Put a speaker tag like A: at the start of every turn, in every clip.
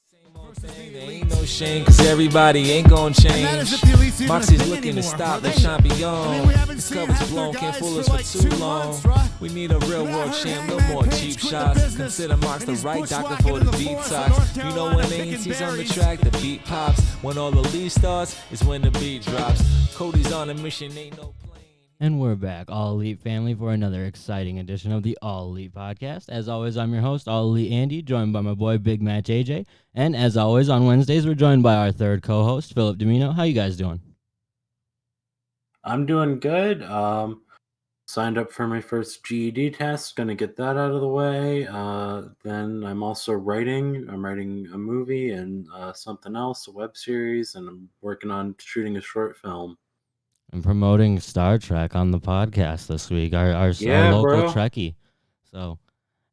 A: Same old thing, there ain't no shame, cause everybody ain't gon' change. Moxie's looking to stop the champion. This cover's blown, can't fool us for too long. We need a real world champ, no more cheap shots. Consider Mox the right doctor for the detox. You know when ANT's on the track, the beat pops. When all the lead starts, is when the beat drops. Cody's on a mission, ain't no plane.
B: And we're back, All Elite family, for another exciting edition of the All Elite podcast. As always, I'm your host, All Elite Andy, joined by my boy, Big Match AJ. And as always, on Wednesdays, we're joined by our third co-host, Philip Domino. How you guys doing?
C: I'm doing good. Signed up for my first GED test. Gonna get that out of the way. Then I'm also writing. I'm writing a movie and something else, a web series, and I'm working on shooting a short film.
B: I'm promoting Star Trek on the podcast this week, our local
C: bro.
B: Trekkie. So,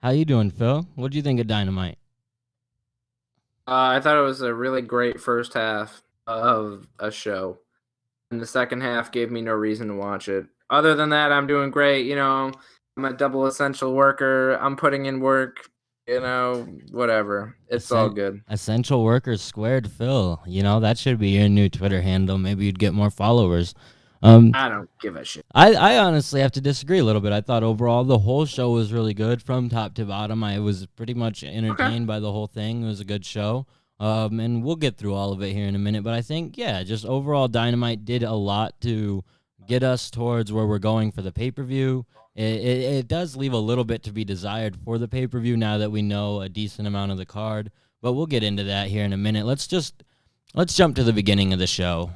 B: how you doing, Phil? What do you think of Dynamite?
D: I thought it was a really great first half of a show, and the second half gave me no reason to watch it. Other than that, I'm doing great. You know, I'm a double essential worker. I'm putting in work. You know, whatever. It's all good.
B: Essential Workers Squared, Phil. You know, that should be your new Twitter handle. Maybe you'd get more followers.
D: I don't give a shit.
B: I honestly have to disagree a little bit. I thought overall the whole show was really good from top to bottom. I was pretty much entertained by the whole thing. It was a good show. And we'll get through all of it here in a minute. But I think, yeah, just overall Dynamite did a lot to get us towards where we're going for the pay-per-view. It does leave a little bit to be desired for the pay-per-view now that we know a decent amount of the card. But we'll get into that here in a minute. Let's jump to the beginning of the show.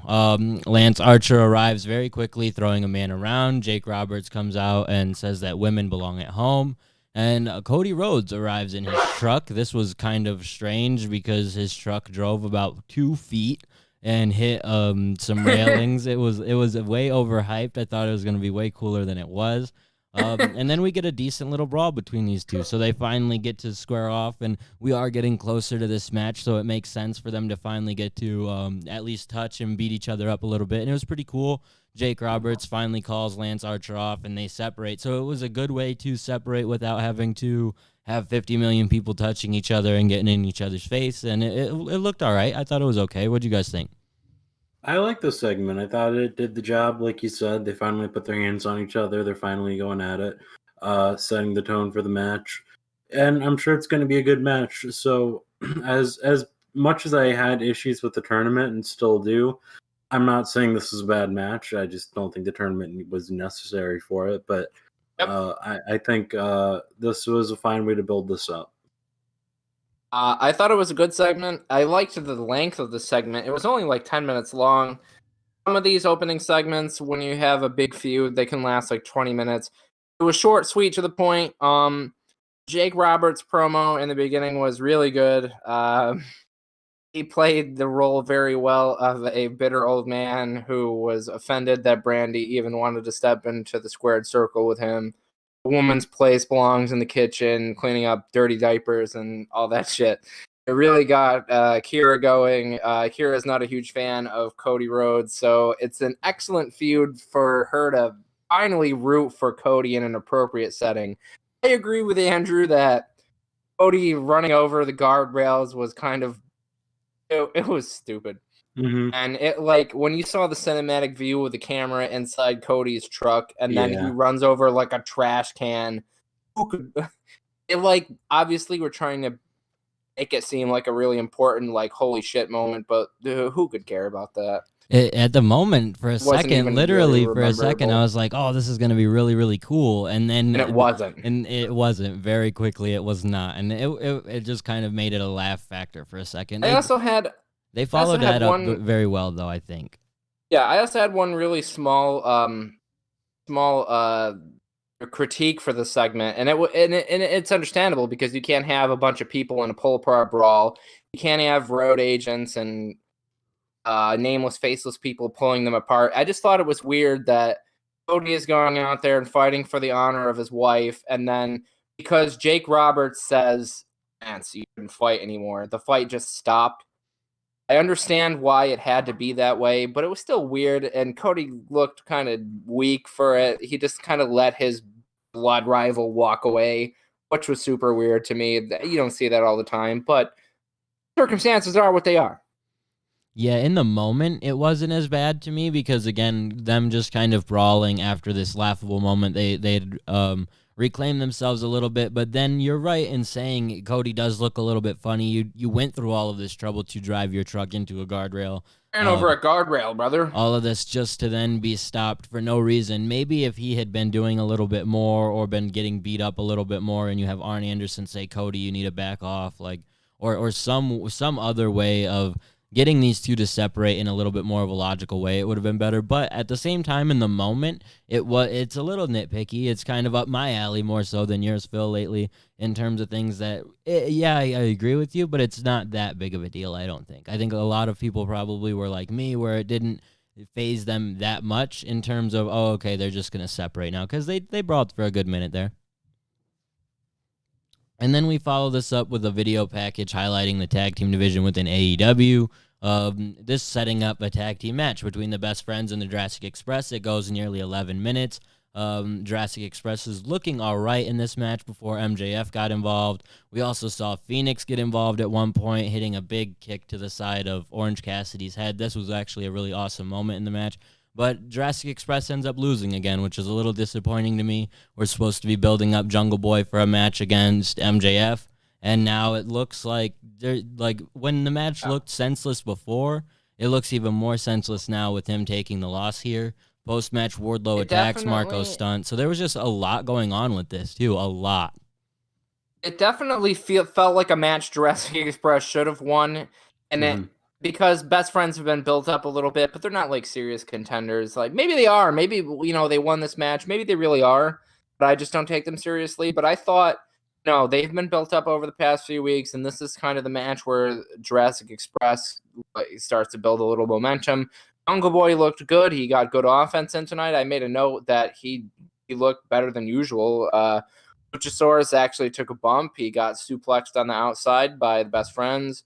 B: Lance Archer arrives very quickly, throwing a man around. Jake Roberts comes out and says that women belong at home. And Cody Rhodes arrives in his truck. This was kind of strange because his truck drove about 2 feet and hit some railings. It was way overhyped. I thought it was going to be way cooler than it was. And then we get a decent little brawl between these two. So they finally get to square off, and we are getting closer to this match, so it makes sense for them to finally get to at least touch and beat each other up a little bit. And it was pretty cool. Jake Roberts finally calls Lance Archer off, and they separate. So it was a good way to separate without having to have 50 million people touching each other and getting in each other's face. And it looked all right. I thought it was okay. What do you guys think?
C: I like this segment. I thought it did the job, like you said. They finally put their hands on each other. They're finally going at it, setting the tone for the match. And I'm sure it's going to be a good match. So as much as I had issues with the tournament and still do, I'm not saying this is a bad match. I just don't think the tournament was necessary for it. But I think this was a fine way to build this up.
D: I thought it was a good segment. I liked the length of the segment. It was only like 10 minutes long. Some of these opening segments, when you have a big feud, they can last like 20 minutes. It was short, sweet, to the point. Jake Roberts' promo in the beginning was really good. He played the role very well of a bitter old man who was offended that Brandy even wanted to step into the squared circle with him. A woman's place belongs in the kitchen, cleaning up dirty diapers and all that shit. It really got Kira going. Kira's not a huge fan of Cody Rhodes, so it's an excellent feud for her to finally root for Cody in an appropriate setting. I agree with Andrew that Cody running over the guardrails was kind of it was stupid.
C: Mm-hmm.
D: And it, like, when you saw the cinematic view of the camera inside Cody's truck, and then he runs over like a trash can, it, like, obviously we're trying to make it seem like a really important, like, holy shit moment, but who could care about that?
B: At the moment, for a second, literally for a second, I was like, oh, this is going to be really, really cool. And then
D: it wasn't.
B: And it wasn't. Very quickly, it was not. And it just kind of made it a laugh factor for a second. They followed that up very well, though, I think.
D: Yeah, I also had one really small critique for the segment, and it's understandable because you can't have a bunch of people in a pull-apart brawl. You can't have road agents and nameless, faceless people pulling them apart. I just thought it was weird that Cody is going out there and fighting for the honor of his wife, and then because Jake Roberts says, "Lance, you couldn't fight anymore," the fight just stopped. I understand why it had to be that way, but it was still weird, and Cody looked kind of weak for it. He just kind of let his blood rival walk away, which was super weird to me. You don't see that all the time, but circumstances are what they are.
B: Yeah, in the moment, it wasn't as bad to me because, again, them just kind of brawling after this laughable moment, they'd reclaimed themselves a little bit. But then you're right in saying Cody does look a little bit funny. You went through all of this trouble to drive your truck into a guardrail.
D: And over a guardrail, brother.
B: All of this just to then be stopped for no reason. Maybe if he had been doing a little bit more or been getting beat up a little bit more, and you have Arn Anderson say, Cody, you need to back off, like, or some other way of getting these two to separate in a little bit more of a logical way, it would have been better. But at the same time, in the moment, it's a little nitpicky. It's kind of up my alley more so than yours, Phil, lately, in terms of things that, I agree with you, but it's not that big of a deal, I don't think. I think a lot of people probably were like me, where it didn't phase them that much in terms of, oh, okay, they're just going to separate now, because they brawled for a good minute there. And then we follow this up with a video package highlighting the tag team division within AEW. This setting up a tag team match between the Best Friends and the Jurassic Express. It goes nearly 11 minutes. Jurassic Express is looking all right in this match before MJF got involved. We also saw Phoenix get involved at one point, hitting a big kick to the side of Orange Cassidy's head. This was actually a really awesome moment in the match. But Jurassic Express ends up losing again, which is a little disappointing to me. We're supposed to be building up Jungle Boy for a match against MJF, and now it looks like when the match looked senseless before, it looks even more senseless now with him taking the loss here. Post-match, Wardlow attacks, Marco stunt. So there was just a lot going on with this, too. A lot.
D: It definitely felt like a match Jurassic Express should have won, and because Best Friends have been built up a little bit, but they're not like serious contenders. Like maybe they are, maybe they won this match, maybe they really are, but I just don't take them seriously. But I thought, no, they've been built up over the past few weeks, and this is kind of the match where Jurassic Express starts to build a little momentum. Jungle Boy looked good; he got good offense in tonight. I made a note that he looked better than usual. Luchasaurus actually took a bump; he got suplexed on the outside by the Best Friends.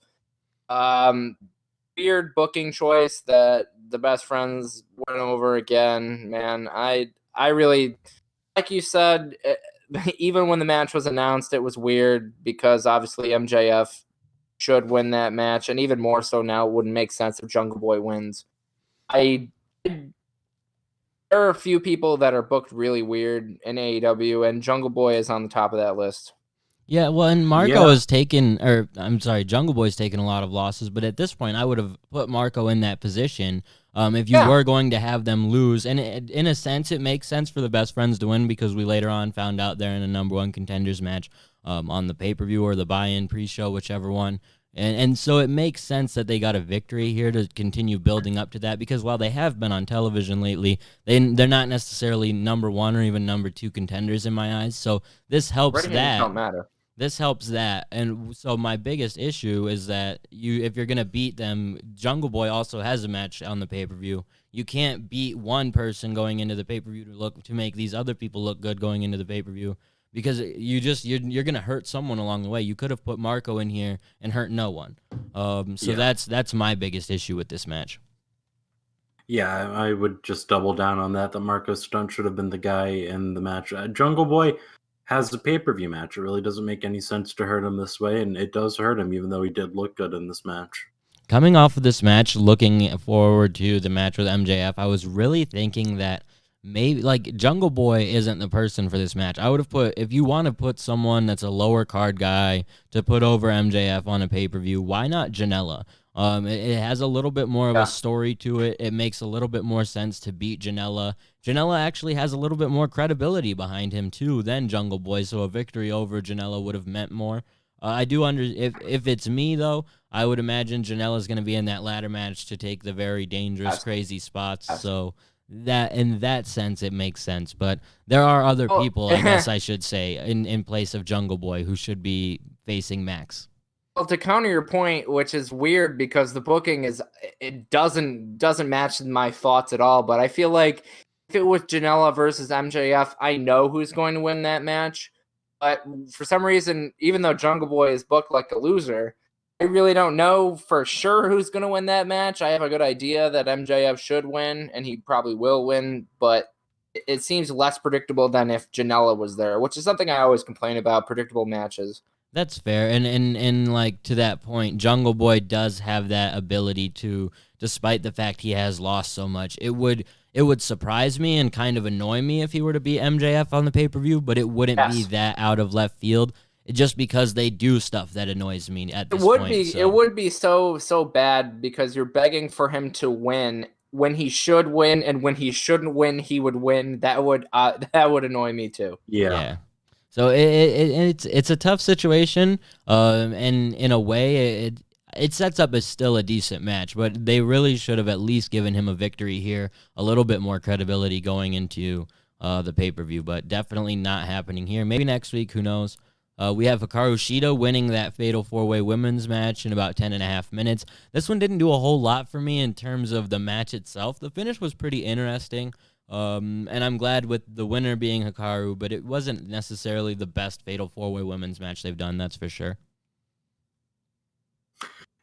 D: Weird booking choice that the Best Friends went over again, man. I really, like you said, even when the match was announced, it was weird because obviously MJF should win that match, and even more so now, it wouldn't make sense if Jungle Boy wins. There are a few people that are booked really weird in AEW, and Jungle Boy is on the top of that list.
B: Yeah, well, and Jungle Boy's taken a lot of losses, but at this point, I would have put Marco in that position if you were going to have them lose. And in a sense, it makes sense for the Best Friends to win because we later on found out they're in a number one contenders match on the pay-per-view or the buy-in pre-show, whichever one. And so it makes sense that they got a victory here to continue building up to that because while they have been on television lately, they're not necessarily number one or even number two contenders in my eyes. So this helps that.
D: Don't matter.
B: This helps that. And so my biggest issue is that if you're going to beat them, Jungle Boy also has a match on the pay-per-view. You can't beat one person going into the pay-per-view to make these other people look good going into the pay-per-view because you're going to hurt someone along the way. You could have put Marco in here and hurt no one. That's my biggest issue with this match.
C: Yeah, I would just double down on that Marco Stunt should have been the guy in the match. Jungle Boy has a pay-per-view match. It really doesn't make any sense to hurt him this way, and it does hurt him, even though he did look good in this match.
B: Coming off of this match, looking forward to the match with MJF, I was really thinking that maybe, Jungle Boy isn't the person for this match. I would have put, if you want to put someone that's a lower card guy to put over MJF on a pay-per-view, why not Janela? It has a little bit more of a story to it. It makes a little bit more sense to beat Janela. Janela actually has a little bit more credibility behind him, too, than Jungle Boy, so a victory over Janela would have meant more. If it's me, though, I would imagine Janela's going to be in that ladder match to take the very dangerous, crazy spots, so that in that sense, it makes sense. But there are other people, I guess I should say, in place of Jungle Boy who should be facing Max.
D: Well, to counter your point, which is weird because the booking doesn't match my thoughts at all. But I feel like if it was Janela versus MJF, I know who's going to win that match. But for some reason, even though Jungle Boy is booked like a loser, I really don't know for sure who's going to win that match. I have a good idea that MJF should win, and he probably will win. But it seems less predictable than if Janela was there, which is something I always complain about, predictable matches.
B: That's fair, and like to that point, Jungle Boy does have that ability to, despite the fact he has lost so much, it would surprise me and kind of annoy me if he were to beat MJF on the pay-per-view, but it wouldn't be
D: Yes.
B: that out of left field, just because they do stuff that annoys me at
D: It
B: this
D: would
B: point.
D: be
B: So.
D: it would be so bad because you're begging for him to win when he should win, and when he shouldn't win, he would win. That would annoy me too.
B: Yeah. So it's a tough situation, and in a way, it sets up as still a decent match. But they really should have at least given him a victory here, a little bit more credibility going into the pay-per-view. But definitely not happening here. Maybe next week, who knows? We have Hikaru Shida winning that Fatal 4-Way women's match in about 10.5 minutes. This one didn't do a whole lot for me in terms of the match itself. The finish was pretty interesting. And I'm glad with the winner being Hikaru, but it wasn't necessarily the best Fatal 4-Way women's match they've done, that's for sure.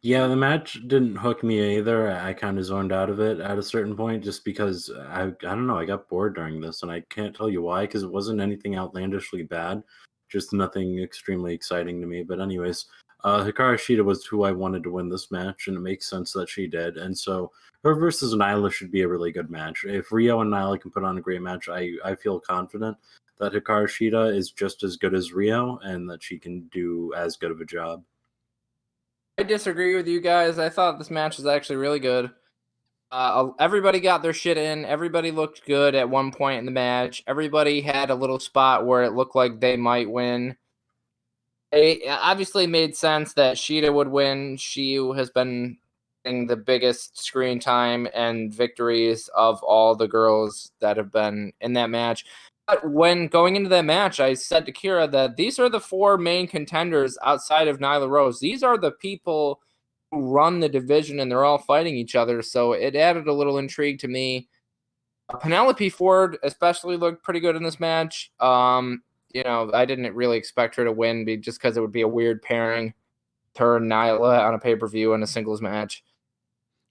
C: Yeah, the match didn't hook me either. I kind of zoned out of it at a certain point just because I don't know, I got bored during this, and I can't tell you why, because it wasn't anything outlandishly bad, just nothing extremely exciting to me. But anyways, Hikaru Shida was who I wanted to win this match, and it makes sense that she did. And so her versus Nyla should be a really good match. If Rio and Nyla can put on a great match, I feel confident that Hikaru Shida is just as good as Rio and that she can do as good of a job.
D: I disagree with you guys. I thought this match was actually really good. Everybody got their shit in. Everybody looked good at one point in the match. Everybody had a little spot where it looked like they might win. It obviously made sense that Shida would win. She has been getting the biggest screen time and victories of all the girls that have been in that match. But when going into that match, I said to Kira that these are the 4 main contenders outside of Nyla Rose. These are the people who run the division, and they're all fighting each other. So it added a little intrigue to me. Penelope Ford especially looked pretty good in this match. I didn't really expect her to win just because it would be a weird pairing, her and Nyla on a pay-per-view in a singles match.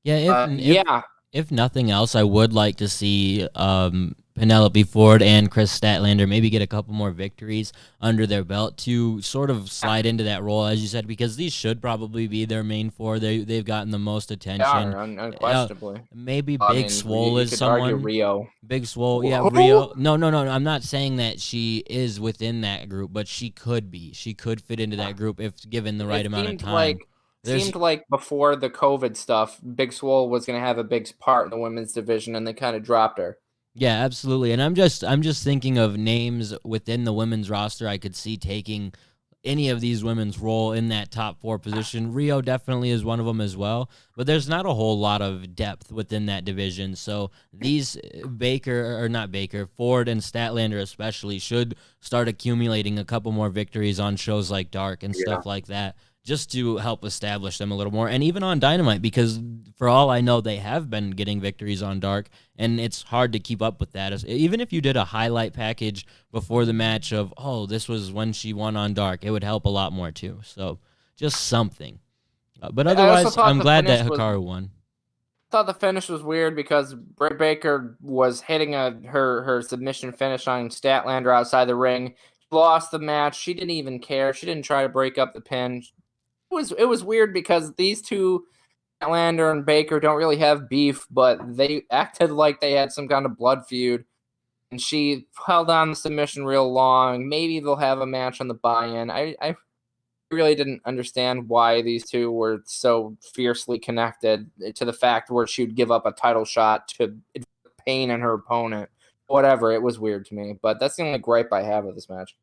B: Yeah, if nothing else, I would like to see Penelope Ford and Chris Statlander maybe get a couple more victories under their belt to sort of slide into that role, as you said, because these should probably be their main 4. They've gotten the most attention.
D: Unquestionably.
B: Maybe Big Swole is someone.
D: Rio.
B: Big Swole, yeah, Rio. No. I'm not saying that she is within that group, but she could be. She could fit into that group if given the right amount of time.
D: Seemed like before the COVID stuff, Big Swole was going to have a big part in the women's division, and they kind of dropped her.
B: Yeah, absolutely. And I'm just thinking of names within the women's roster I could see taking any of these women's role in that top 4 position. Rio definitely is one of them as well, but there's not a whole lot of depth within that division. So these Ford and Statlander especially should start accumulating a couple more victories on shows like Dark and stuff like that, just to help establish them a little more. And even on Dynamite, because for all I know, they have been getting victories on Dark, and it's hard to keep up with that. Even if you did a highlight package before the match of, this was when she won on Dark, it would help a lot more too. So just something. But otherwise, I'm glad that Hikaru won.
D: I thought the finish was weird because Britt Baker was hitting her submission finish on Statlander outside the ring. She lost the match. She didn't even care. She didn't try to break up the pin. It was weird because these two, Statlander and Baker, don't really have beef, but they acted like they had some kind of blood feud. And she held on the submission real long. Maybe they'll have a match on the buy-in. I really didn't understand why these two were so fiercely connected to the fact where she would give up a title shot to pain in her opponent. Whatever, it was weird to me. But that's the only gripe I have with this match.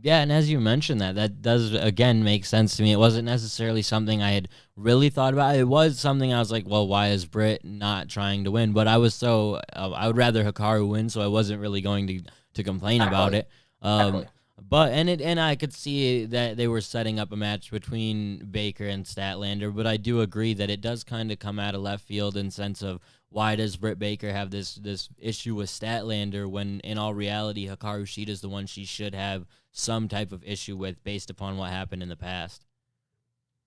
B: Yeah, and as you mentioned that does, again, make sense to me. It wasn't necessarily something I had really thought about. It was something I was like, well, why is Britt not trying to win? But I was I would rather Hikaru win, so I wasn't really going to complain about it. But and I could see that they were setting up a match between Baker and Statlander, but I do agree that it does kind of come out of left field in sense of why does Britt Baker have this issue with Statlander when in all reality Hikaru Shida is the one she should have some type of issue with based upon what happened in the past.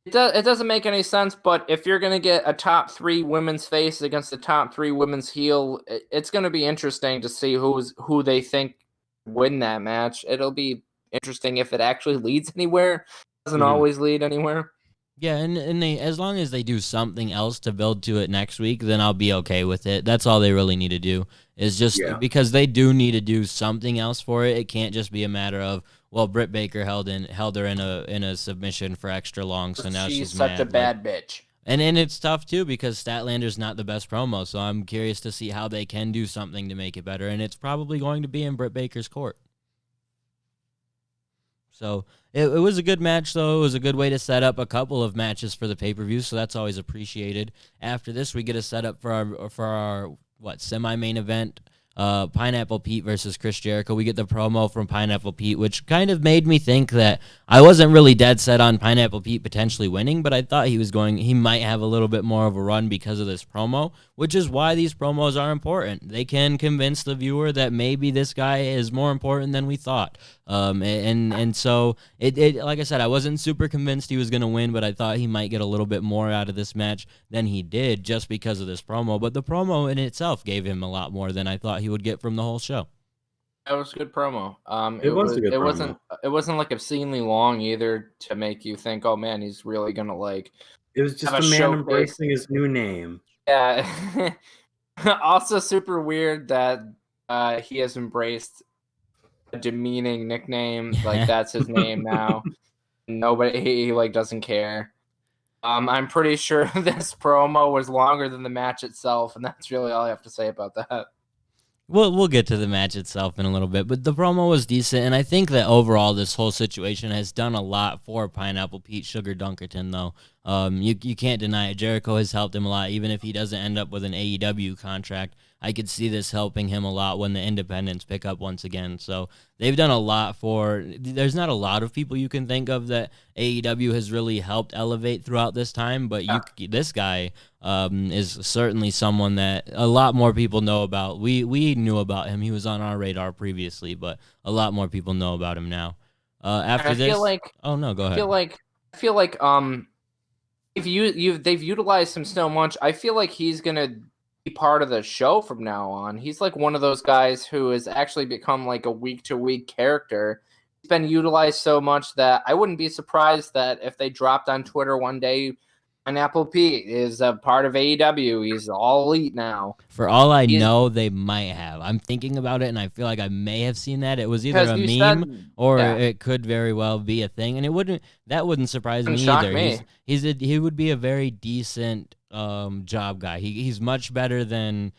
D: It doesn't make any sense, but if you're going to get a top 3 women's face against a top 3 women's heel, it's going to be interesting to see who they think win that match. It'll be interesting if it actually leads anywhere. It doesn't always lead anywhere.
B: Yeah, and they, as long as they do something else to build to it next week, then I'll be okay with it. That's all they really need to do, is just because they do need to do something else for it. It can't just be a matter of, well, Britt Baker held her in a submission for extra long, so now she's
D: such
B: mad.
D: a bad bitch.
B: And it's tough too because Statlander's not the best promo, so I'm curious to see how they can do something to make it better, and it's probably going to be in Britt Baker's court. So it was a good match, though. It was a good way to set up a couple of matches for the pay-per-view, so that's always appreciated. After this, we get a setup for our semi-main event, Pineapple Pete versus Chris Jericho. We get the promo from Pineapple Pete, which kind of made me think that I wasn't really dead set on Pineapple Pete potentially winning, but I thought he might have a little bit more of a run because of this promo, which is why these promos are important. They can convince the viewer that maybe this guy is more important than we thought. And so it like I said, I wasn't super convinced he was going to win, but I thought he might get a little bit more out of this match than he did just because of this promo. But the promo in itself gave him a lot more than I thought he would get from the whole show.
D: That was a good promo.
C: It was a good promo.
D: It wasn't like obscenely long either to make you think, oh man, he's really gonna like.
C: It was just a man embracing his new name.
D: Yeah. Also super weird that he has embraced a demeaning nickname. Like that's his name now. Nobody he like doesn't care. I'm pretty sure this promo was longer than the match itself, and that's really all I have to say about that.
B: We'll get to the match itself in a little bit, but the promo was decent, and I think that overall this whole situation has done a lot for Pineapple Pete Sugar Dunkerton, though. You can't deny it. Jericho has helped him a lot, even if he doesn't end up with an AEW contract. I could see this helping him a lot when the independents pick up once again. So they've done a lot for. There's not a lot of people you can think of that AEW has really helped elevate throughout this time, but this guy is certainly someone that a lot more people know about. We knew about him; he was on our radar previously, but a lot more people know about him now. After this,
D: feel like,
B: oh no, go ahead.
D: I feel like if they've utilized him so much, I feel like he's gonna be part of the show from now on. He's like one of those guys who has actually become like a week-to-week character. He's been utilized so much that I wouldn't be surprised that if they dropped on Twitter one day, Pineapple Pete is a part of AEW. He's all elite now.
B: For all I know, they might have. I'm thinking about it, and I feel like I may have seen that. It was either a meme or it could very well be a thing, and that wouldn't surprise me either.
D: Me.
B: He would be a very decent job guy. He's much better than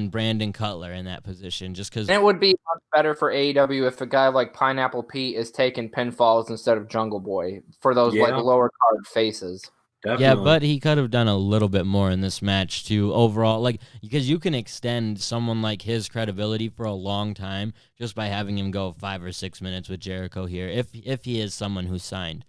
B: Brandon Cutler in that position, just because.
D: It would be much better for AEW if a guy like Pineapple Pete is taking pinfalls instead of Jungle Boy for those like lower card faces.
C: Definitely.
B: Yeah, but he could have done a little bit more in this match too. Overall, like because you can extend someone like his credibility for a long time just by having him go 5 or 6 minutes with Jericho here, if he is someone who's signed.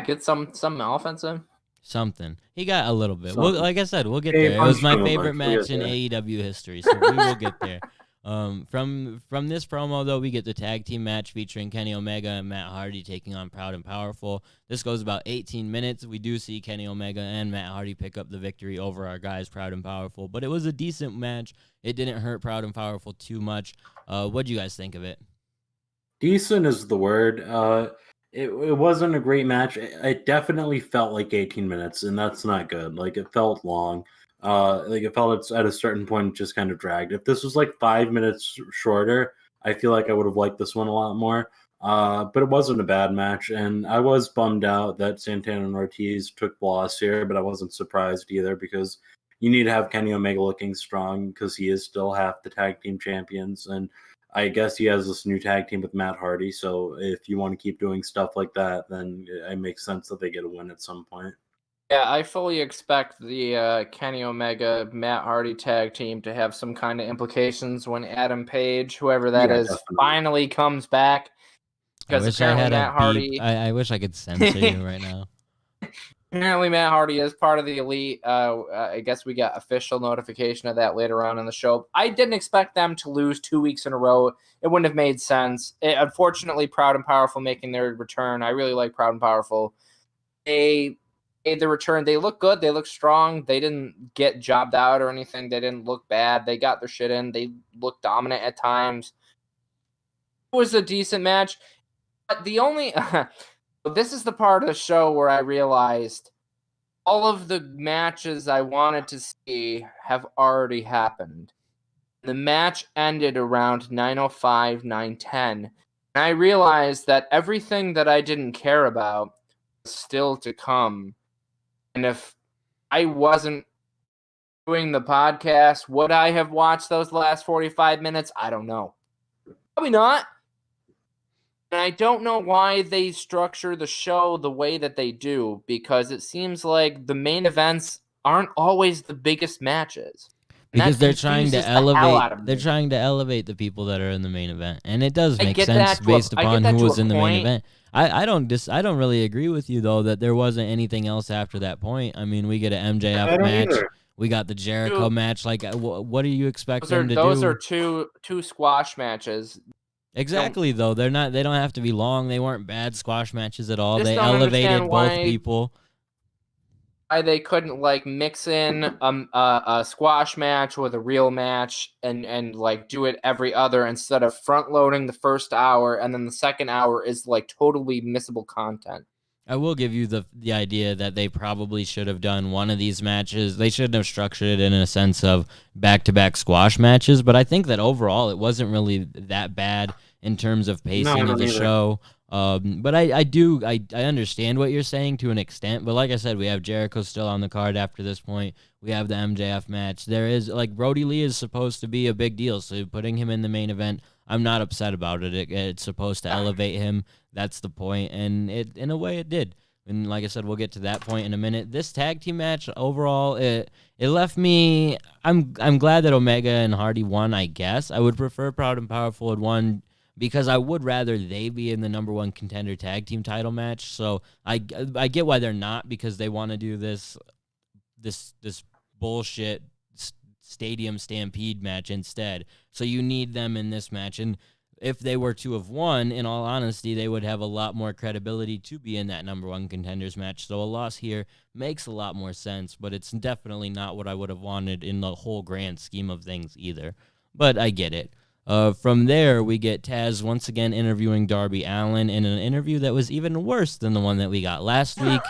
D: Get some offense in.
B: Something. He got a little bit. Well, like I said, we'll get there. It was my favorite match in AEW history, so we will get there. From this promo, though, we get the tag team match featuring Kenny Omega and Matt Hardy taking on Proud and Powerful. This goes about 18 minutes. We do see Kenny Omega and Matt Hardy pick up the victory over our guys, Proud and Powerful. But it was a decent match. It didn't hurt Proud and Powerful too much. What do you guys think of it?
C: Decent is the word. It wasn't a great match. It definitely felt like 18 minutes, and that's not good. Like, it felt long. Like, it felt at a certain point just kind of dragged. If this was like 5 minutes shorter, I feel like I would have liked this one a lot more. But it wasn't a bad match, and I was bummed out that Santana and Ortiz took the loss here, but I wasn't surprised either because you need to have Kenny Omega looking strong because he is still half the tag team champions, and I guess he has this new tag team with Matt Hardy, so if you want to keep doing stuff like that, then it makes sense that they get a win at some point.
D: Yeah, I fully expect the Kenny Omega, Matt Hardy tag team to have some kind of implications when Adam Page, whoever that is,
C: definitely
D: finally comes back. Because apparently Matt Hardy...
B: I wish I could censor you right now.
D: Apparently Matt Hardy is part of the Elite. I guess we got official notification of that later on in the show. I didn't expect them to lose 2 weeks in a row. It wouldn't have made sense. Unfortunately, Proud and Powerful making their return. I really like Proud and Powerful. They made the return. They look good. They look strong. They didn't get jobbed out or anything. They didn't look bad. They got their shit in. They looked dominant at times. It was a decent match. But the only this is the part of the show where I realized all of the matches I wanted to see have already happened. The match ended around 9:05, 9:10. And I realized that everything that I didn't care about was still to come. And if I wasn't doing the podcast, would I have watched those last 45 minutes? I don't know. Probably not. And I don't know why they structure the show the way that they do, because it seems like the main events aren't always the biggest matches.
B: Because they're trying to elevate. They're
D: me.
B: trying to elevate the people that are in the main event, and it does
D: I
B: make
D: get
B: sense
D: that
B: based
D: I
B: upon
D: get that
B: who
D: to
B: was
D: a
B: in the main
D: point.
B: event. I don't really agree with you though that there wasn't anything else after that point. I mean, we get an
C: I
B: MJF
C: don't
B: match.
C: either.
B: We got the Jericho match. Like, what do you expect
D: Those are
B: them to
D: those
B: do?
D: are two squash matches.
B: Exactly though. They're not. They don't have to be long. They weren't bad squash matches at all.
D: Just
B: They
D: don't
B: elevated
D: understand
B: both
D: why-
B: people.
D: Why they couldn't like mix in a squash match with a real match and like do it every other instead of front loading the first hour and then the second hour is like totally missable content.
B: I will give you the idea that they probably should have done one of these matches. They shouldn't have structured it in a sense of back-to-back squash matches, but I think that overall it wasn't really that bad in terms of pacing of the show. But I understand what you're saying to an extent, but like I said, we have Jericho still on the card after this point. We have the MJF match. There is, like, Brody Lee is supposed to be a big deal, so putting him in the main event, I'm not upset about it. It's supposed to elevate him. That's the point, and it, in a way, it did. And like I said, we'll get to that point in a minute. This tag team match overall, it left me. I'm glad that Omega and Hardy won. I guess I would prefer Proud and Powerful had won, because I would rather they be in the number one contender tag team title match. So I get why they're not, because they want to do this bullshit stadium stampede match instead. So you need them in this match. And if they were to have won, in all honesty, they would have a lot more credibility to be in that number one contenders match. So a loss here makes a lot more sense, but it's definitely not what I would have wanted in the whole grand scheme of things either. But I get it. From there, we get Taz once again interviewing Darby Allin in an interview that was even worse than the one that we got last week.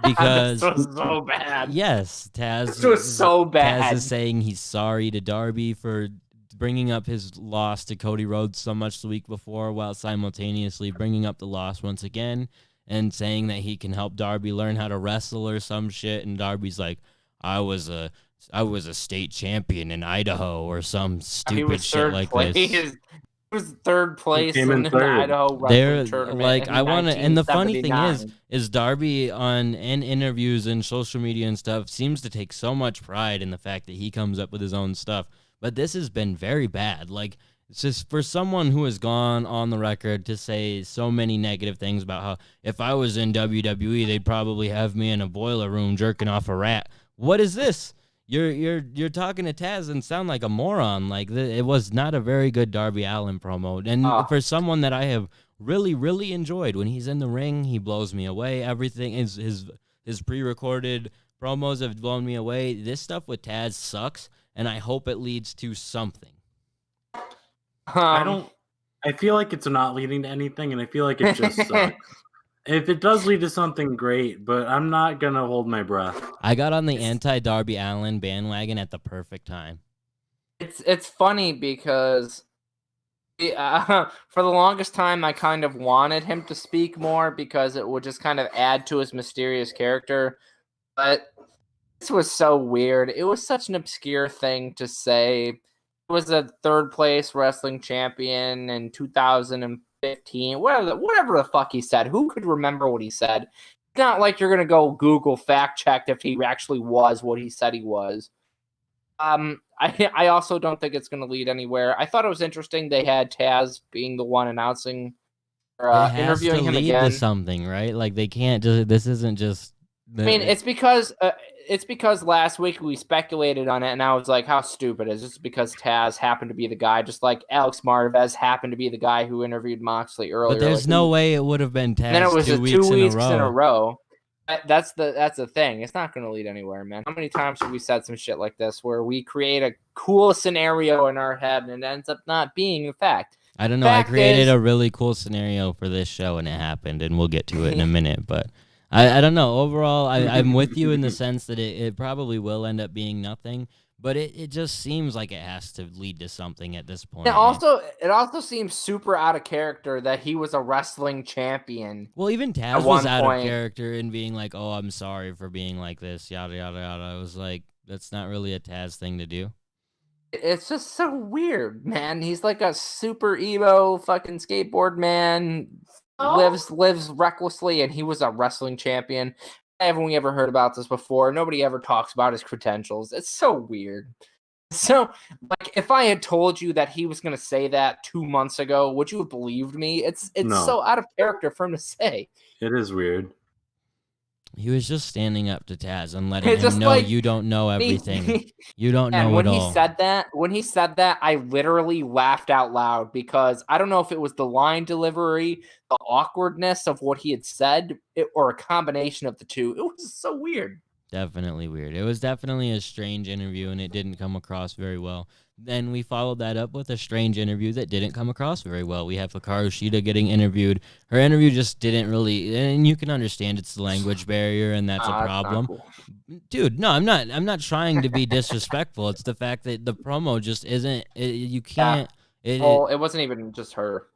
B: Because
D: this was so bad.
B: Yes, Taz.
D: This was so bad.
B: Taz is saying he's sorry to Darby for bringing up his loss to Cody Rhodes so much the week before, while simultaneously bringing up the loss once again and saying that he can help Darby learn how to wrestle or some shit. And Darby's like, I was a state champion in Idaho or some stupid shit like this.
D: He was third place in the
C: third.
D: Idaho
B: They're
D: wrestling tournament.
B: like, I want to, and the funny thing
D: 1979.
B: is Darby in interviews and social media and stuff seems to take so much pride in the fact that he comes up with his own stuff. But this has been very bad. Like, it's just for someone who has gone on the record to say so many negative things about how if I was in WWE, they'd probably have me in a boiler room jerking off a rat. What is this? You're talking to Taz and sound like a moron. Like, it was not a very good Darby Allin promo. And for someone that I have really, really enjoyed, when he's in the ring, he blows me away. Everything is his pre-recorded promos have blown me away. This stuff with Taz sucks, and I hope it leads to something.
C: I feel like it's not leading to anything, and I feel like it just sucks. If it does lead to something, great, but I'm not going to hold my breath.
B: I got on the anti-Darby Allin bandwagon at the perfect time.
D: It's funny because for the longest time I kind of wanted him to speak more because it would just kind of add to his mysterious character. But this was so weird. It was such an obscure thing to say. He was a third place wrestling champion in 2015, whatever the fuck he said. Who could remember what he said? It's not like you're gonna go Google fact check if he actually was what he said he was. I also don't think it's gonna lead anywhere. I thought it was interesting they had Taz being the one announcing or interviewing him again.
B: To something, right? Like, they can't just. This isn't just.
D: I mean, it's because last week we speculated on it, and I was like, how stupid is this? Because Taz happened to be the guy, just like Alex Marvez happened to be the guy who interviewed Moxley earlier.
B: But there's no way it would have been Taz.
D: And then it was
B: 2
D: 2 weeks
B: in
D: in a row. That's the thing. It's not going to lead anywhere, man. How many times have we said some shit like this where we create a cool scenario in our head and it ends up not being a fact?
B: I don't know. I
D: Fact
B: created
D: is-
B: a really cool scenario for this show, and it happened, and we'll get to it in a minute. But I don't know. Overall, I'm with you in the sense that it probably will end up being nothing, but it just seems like it has to lead to something at this point.
D: It also seems super out of character that he was a wrestling champion.
B: Well, even Taz
D: At
B: was
D: one
B: out
D: point-
B: of character and being like, "Oh, I'm sorry for being like this," yada yada yada. I was like, "That's not really a Taz thing to do."
D: It's just so weird, man. He's like a super emo fucking skateboard man, lives recklessly, and he was a wrestling champion. Haven't we ever heard about this before? Nobody ever talks about his credentials. It's so weird. So, like, if I had told you that he was going to say that 2 months ago, would you have believed me? It's
C: No.
D: so out of character for him to say.
C: It is weird.
B: He was just standing up to Taz and letting
D: It's
B: him
D: just
B: know
D: like-
B: you don't know everything. You don't
D: And
B: know
D: when
B: it
D: he
B: all.
D: said that, I literally laughed out loud because I don't know if it was the line delivery, the awkwardness of what he had said, or a combination of the two. It was so weird.
B: Definitely weird. It was definitely a strange interview, and it didn't come across very well. Then we followed that up with a strange interview that didn't come across very well. We have Hikaru Shida getting interviewed. Her interview just didn't really, and you can understand it's the language barrier, and that's a
D: It's not
B: problem.
D: cool.
B: Dude, no, I'm not trying to be disrespectful. It's the fact that the promo just isn't. You can't.
D: Well, it wasn't even just her.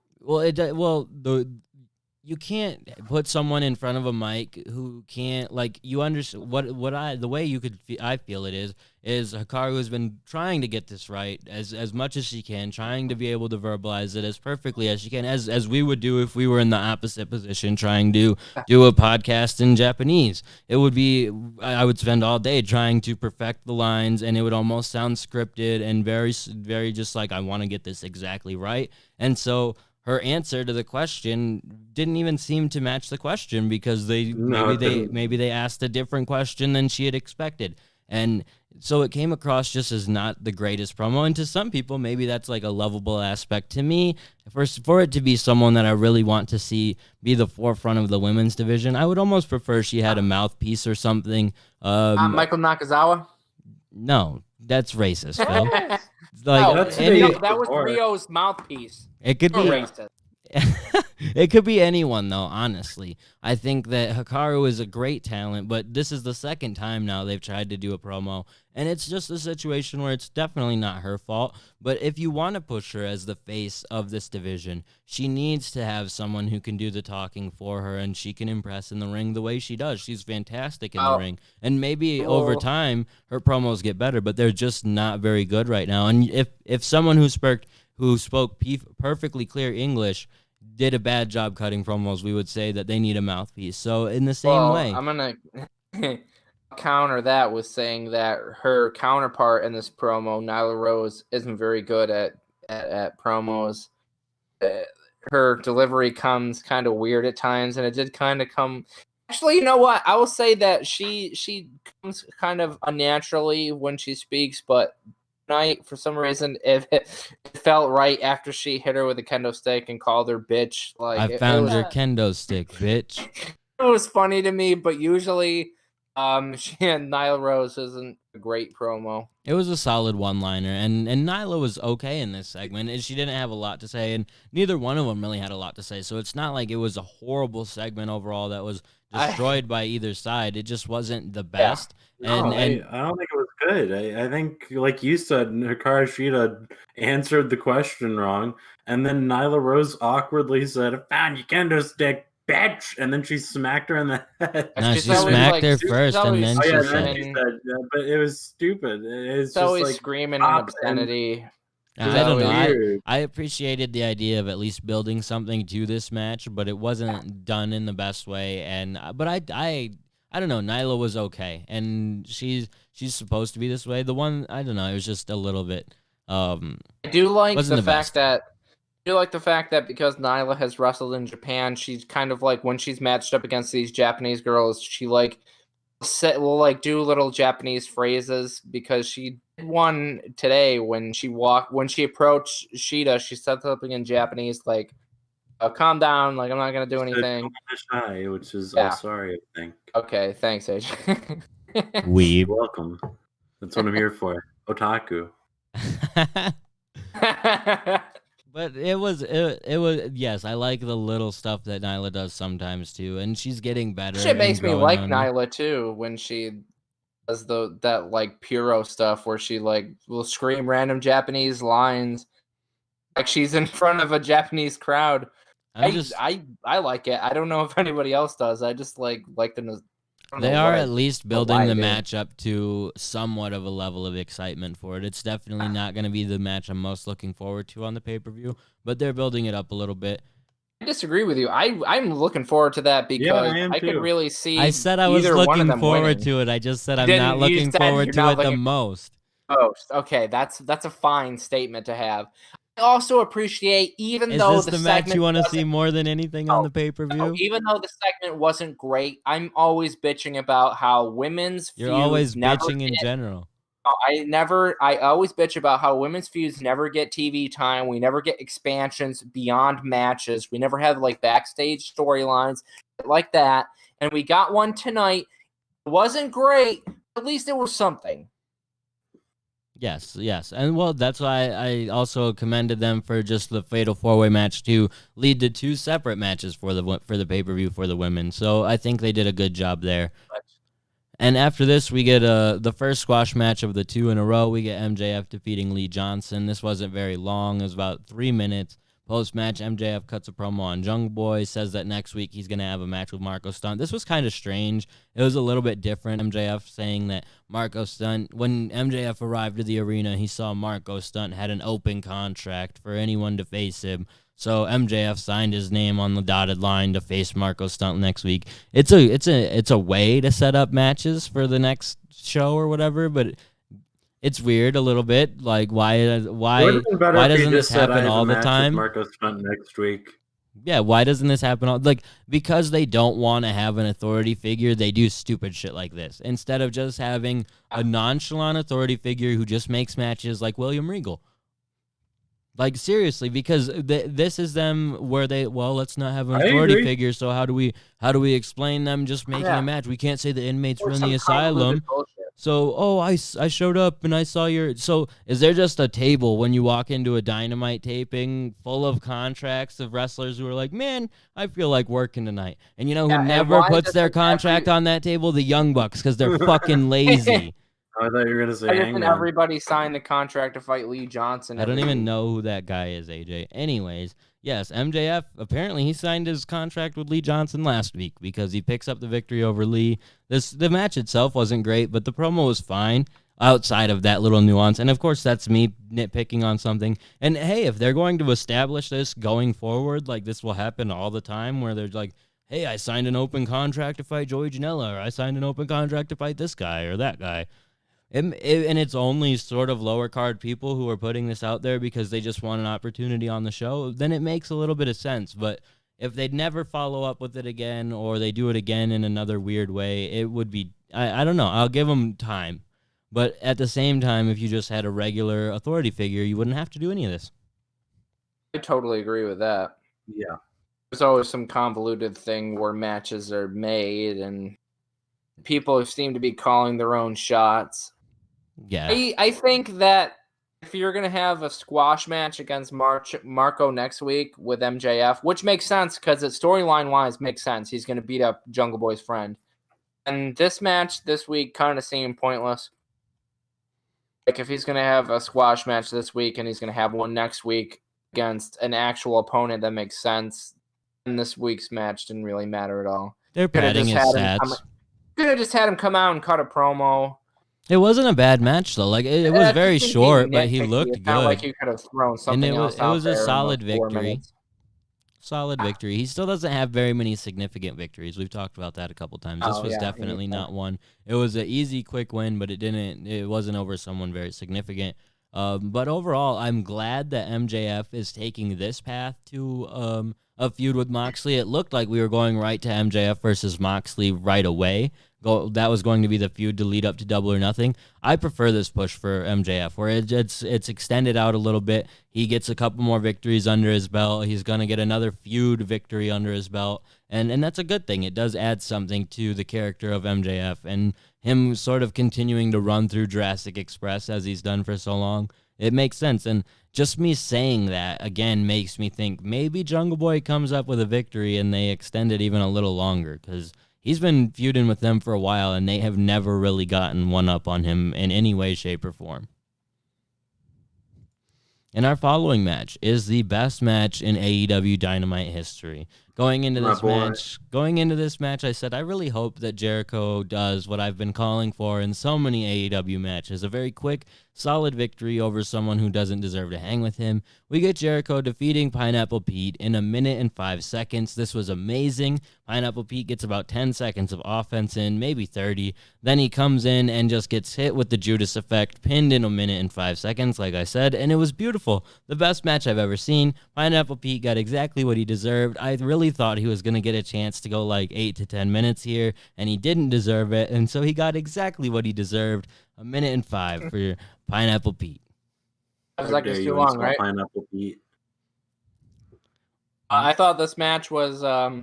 B: You can't put someone in front of a mic who can't, like, you understand the way I feel it is Hikaru has been trying to get this right as much as she can, trying to be able to verbalize it as perfectly as she can, as we would do if we were in the opposite position trying to do a podcast in Japanese. It would be, I would spend all day trying to perfect the lines, and it would almost sound scripted and very, very just like, I want to get this exactly right. And so her answer to the question didn't even seem to match the question because maybe they asked a different question than she had expected. And so it came across just as not the greatest promo. And to some people, maybe that's like a lovable aspect. To me, for it to be someone that I really want to see be the forefront of the women's division, I would almost prefer she had a mouthpiece or something.
D: Michael Nakazawa?
B: No, that's racist, Phil.
D: That was Rio's mouthpiece.
B: It could be
D: Racist.
B: It could be anyone, though, honestly. I think that Hikaru is a great talent, but this is the second time now they've tried to do a promo, and it's just a situation where it's definitely not her fault. But if you want to push her as the face of this division, she needs to have someone who can do the talking for her, and she can impress in the ring the way she does. She's fantastic in the ring, and maybe over time her promos get better, but they're just not very good right now. And if someone who spoke perfectly clear English did a bad job cutting promos, we would say that they need a mouthpiece. So in the same way,
D: I'm gonna counter that with saying that her counterpart in this promo, Nyla Rose, isn't very good at promos. Her delivery comes kind of weird at times, and it did kind of come. Actually, you know what? I will say that she comes kind of unnaturally when she speaks, but night for some reason it felt right after she hit her with a kendo stick and called her bitch. Like,
B: I found your kendo stick, bitch.
D: It was funny to me, but usually she and Nyla Rose isn't a great promo.
B: It was a solid one-liner, and Nyla was okay in this segment, and she didn't have a lot to say, and neither one of them really had a lot to say, so it's not like it was a horrible segment overall that was destroyed by either side. It just wasn't the best.
C: I don't think it was good. I think, like you said, Hikaru Shida answered the question wrong, and then Nyla Rose awkwardly said, "I found your kendo stick, bitch," and then she smacked her in the head.
B: No, she smacked her first, and then she
C: said, but it was stupid. It's just
D: always
C: like
D: screaming and obscenity.
B: I don't know. I appreciated the idea of at least building something to this match, but it wasn't done in the best way. But I don't know. Nyla was okay, and she's supposed to be this way. The one, I don't know. It was just a little bit. I
D: do like the fact that because Nyla has wrestled in Japan, she's kind of like when she's matched up against these Japanese girls, she will do little Japanese phrases, because she did one today when she approached Shida, she said something in Japanese like, calm down, like, I'm not gonna do anything.
C: Shy, which is I'm sorry, I think.
D: Okay, thanks, AJ.
B: Weeb.
C: You're welcome. That's what I'm here for. Otaku.
B: But it was yes, I like the little stuff that Nyla does sometimes too, and she's getting better.
D: Shit makes
B: and
D: me
B: growing
D: like
B: on me.
D: Nyla too when she does that like Puro stuff where she like will scream random Japanese lines like she's in front of a Japanese crowd. I like it. I don't know if anybody else does. I just like the.
B: They are at least building the match up to somewhat of a level of excitement for it. It's definitely not going to be the match I'm most looking forward to on the pay-per-view, but they're building it up a little bit.
D: I disagree with you. I'm looking forward to that because I could really see.
B: I said I was looking forward to it. I just said I'm not looking forward to it the most.
D: Okay, that's a fine statement to have. I also appreciate, even though
B: is this the match you want to see more than anything on the pay-per-view?
D: No, even though the segment wasn't great, I'm always bitching about how women's feuds
B: You're always bitching in general.
D: I always bitch about how women's feuds never get TV time. We never get expansions beyond matches. We never have like backstage storylines like that. And we got one tonight. It wasn't great. At least it was something.
B: Yes. And, well, that's why I also commended them for just the Fatal 4-Way match to lead to 2 separate matches for the pay-per-view for the women. So I think they did a good job there. And after this, we get the first squash match of the 2 in a row. We get MJF defeating Lee Johnson. This wasn't very long. It was about 3 minutes. Post-match, MJF cuts a promo on Jungle Boy, says that next week he's going to have a match with Marco Stunt. This was kind of strange. It was a little bit different. MJF saying that Marco Stunt, when MJF arrived to the arena, he saw Marco Stunt had an open contract for anyone to face him. So MJF signed his name on the dotted line to face Marco Stunt next week. It's a way to set up matches for the next show or whatever, but it's weird a little bit. Like why doesn't this happen all the time?
C: Marco Stunt next week.
B: Yeah, why doesn't this happen because they don't want to have an authority figure, they do stupid shit like this. Instead of just having a nonchalant authority figure who just makes matches like William Regal. Like, seriously, because this is them where let's not have an authority figure, so how do we explain them just making a match? We can't say the inmates were in the asylum. So, I showed up and I saw so is there just a table when you walk into a Dynamite taping full of contracts of wrestlers who are like, man, I feel like working tonight. And you know who never puts their contract on that table? The Young Bucks, because they're fucking lazy.
C: I thought you were going to say
D: Hangman. Everybody signed the contract to fight Lee Johnson.
B: I don't even know who that guy is, AJ. Anyways, yes, MJF, apparently he signed his contract with Lee Johnson last week because he picks up the victory over Lee. The match itself wasn't great, but the promo was fine outside of that little nuance. And, of course, that's me nitpicking on something. And, hey, if they're going to establish this going forward, like this will happen all the time where they're like, hey, I signed an open contract to fight Joey Janela, or I signed an open contract to fight this guy or that guy. And it's only sort of lower card people who are putting this out there because they just want an opportunity on the show, then it makes a little bit of sense. But if they'd never follow up with it again or they do it again in another weird way, it would be, I don't know, I'll give them time. But at the same time, if you just had a regular authority figure, you wouldn't have to do any of this.
D: I totally agree with that.
C: Yeah.
D: There's always some convoluted thing where matches are made and people seem to be calling their own shots.
B: Yeah.
D: I think that if you're going to have a squash match against Marco next week with MJF, which makes sense because it storyline-wise makes sense. He's going to beat up Jungle Boy's friend. And this match this week kind of seemed pointless. Like, if he's going to have a squash match this week and he's going to have one next week against an actual opponent that makes sense, and this week's match didn't really matter at all.
B: They're padding his stats.
D: Could have just had him come out and cut a promo.
B: It wasn't a bad match though. Like it was very short, but he looked good.
D: Like you could have thrown something else out there.
B: It was a solid victory. Solid victory. He still doesn't have very many significant victories. We've talked about that a couple times. This was definitely not one. It was an easy, quick win, but it wasn't over someone very significant. But overall, I'm glad that MJF is taking this path to a feud with Moxley. It looked like we were going right to MJF versus Moxley right away. That was going to be the feud to lead up to Double or Nothing. I prefer this push for MJF, where it's extended out a little bit. He gets a couple more victories under his belt. He's going to get another feud victory under his belt, and that's a good thing. It does add something to the character of MJF, and him sort of continuing to run through Jurassic Express as he's done for so long it makes sense. And just me saying that, again, makes me think maybe Jungle Boy comes up with a victory and they extend it even a little longer, because he's been feuding with them for a while, and they have never really gotten one up on him in any way, shape, or form. And our following match is the best match in AEW Dynamite history. Going into this match, I said I really hope that Jericho does what I've been calling for in so many AEW matches: a very quick, solid victory over someone who doesn't deserve to hang with him. We get Jericho defeating Pineapple Pete in 1 minute and 5 seconds. This was amazing. Pineapple Pete gets about 10 seconds of offense in, maybe 30. Then he comes in and just gets hit with the Judas effect, pinned in 1 minute and 5 seconds, like I said, and it was beautiful. The best match I've ever seen. Pineapple Pete got exactly what he deserved. I really thought he was going to get a chance to go like 8 to 10 minutes here, and he didn't deserve it, and so he got exactly what he deserved. 1 minute and 5 for Pineapple Pete.
D: I was like, it's too long, right?
C: Pineapple Pete.
D: I thought this match was, how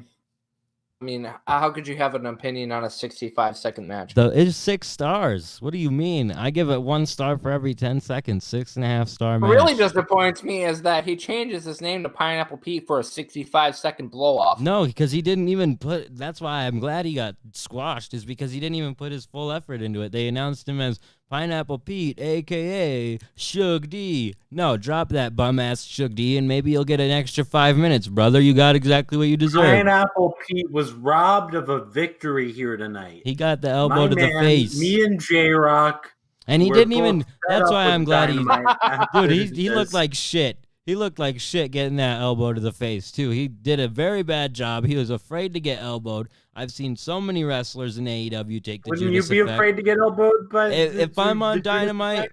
D: could you have an opinion on a 65-second match?
B: It's 6 stars. What do you mean? I give it 1 star for every 10 seconds. 6.5 star match.
D: What really disappoints me is that he changes his name to Pineapple Pete for a 65-second blow-off.
B: No, because he didn't even put... That's why I'm glad he got squashed, is because he didn't even put his full effort into it. They announced him as Pineapple Pete, a.k.a. Shug D. No, drop that bum-ass Shug D, and maybe you'll get an extra 5 minutes, brother. You got exactly what you deserve.
C: Pineapple Pete was robbed of a victory here tonight.
B: He got the elbow to the face.
C: Me and J-Rock.
B: And he didn't even... That's why I'm glad he... Dude, he looked like shit. He looked like shit getting that elbow to the face, too. He did a very bad job. He was afraid to get elbowed. I've seen so many wrestlers in AEW take the Judas effect.
C: Wouldn't you be afraid to get elbowed? But
B: if I'm on Dynamite,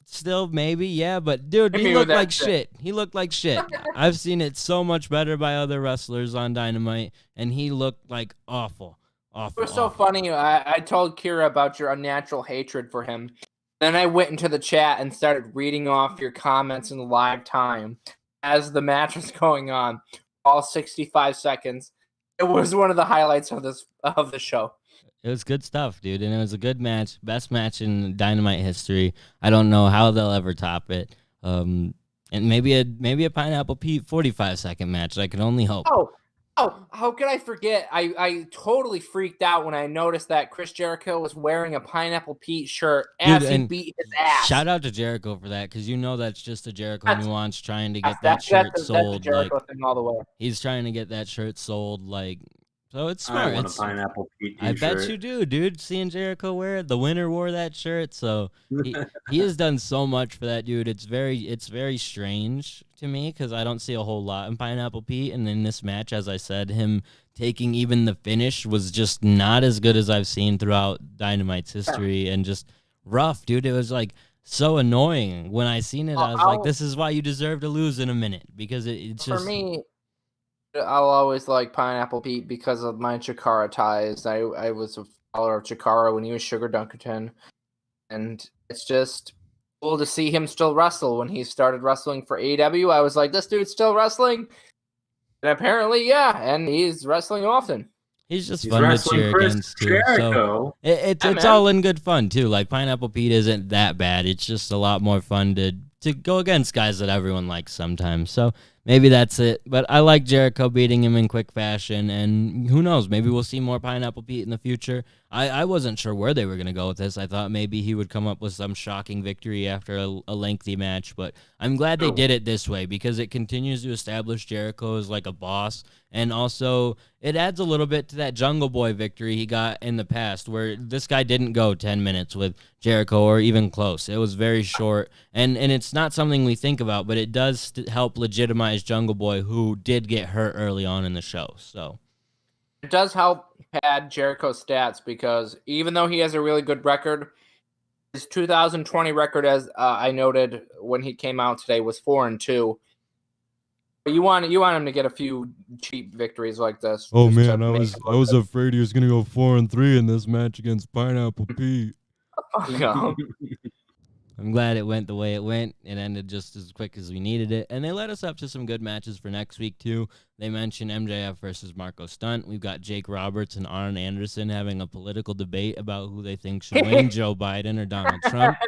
B: still maybe, yeah. But dude, he looked like shit. He looked like shit. I've seen it so much better by other wrestlers on Dynamite, and he looked like awful.
D: It was so funny. I told Kira about your unnatural hatred for him. Then I went into the chat and started reading off your comments in live time as the match was going on, all 65 seconds. It was one of the highlights of the show.
B: It was good stuff, dude, and it was a good match, best match in Dynamite history. I don't know how they'll ever top it. And maybe a Pineapple Pete 45-second match. I can only hope.
D: Oh, how could I forget? I totally freaked out when I noticed that Chris Jericho was wearing a Pineapple Pete shirt as he beat his ass.
B: Shout out to Jericho for that, because you know that's just a Jericho nuance trying to get that shirt sold.
D: That's a Jericho thing all the way.
B: He's trying to get that shirt sold, like, so it's smart.
C: I want a Pineapple Pete
B: t-shirt. I bet you do, dude. Seeing Jericho wear it, the winner wore that shirt, so he has done so much for that dude. It's very strange to me, because I don't see a whole lot in Pineapple Pete, and in this match, as I said, him taking even the finish was just not as good as I've seen throughout Dynamite's history, and just rough, dude. It was like so annoying when I seen it. I was like, this is why you deserve to lose in a minute, because it's just...
D: For me, I'll always like Pineapple Pete because of my Chikara ties. I was a follower of Chikara when he was Sugar Dunkerton, and it's just cool to see him still wrestle. When he started wrestling for AEW, I was like, this dude's still wrestling? And apparently, yeah, and he's wrestling often.
B: He's fun to cheer against, too.
C: Jericho.
B: So it's all in good fun, too. Like, Pineapple Pete isn't that bad. It's just a lot more fun to go against guys that everyone likes sometimes. So maybe that's it. But I like Jericho beating him in quick fashion, and who knows? Maybe we'll see more Pineapple Pete in the future. I wasn't sure where they were going to go with this. I thought maybe he would come up with some shocking victory after a lengthy match, but I'm glad they did it this way, because it continues to establish Jericho as like a boss, and also it adds a little bit to that Jungle Boy victory he got in the past, where this guy didn't go 10 minutes with Jericho or even close. It was very short, and it's not something we think about, but it does help legitimize Jungle Boy, who did get hurt early on in the show. So
D: it does help pad Jericho's stats, because even though he has a really good record, his 2020 record, as I noted when he came out today, was 4-2. But you want him to get a few cheap victories like this.
B: Oh man, I was afraid he was gonna go 4-3 in this match against Pineapple Pete. I'm glad it went the way it went. It ended just as quick as we needed it. And they led us up to some good matches for next week, too. They mentioned MJF versus Marco Stunt. We've got Jake Roberts and Arn Anderson having a political debate about who they think should win, Joe Biden or Donald Trump.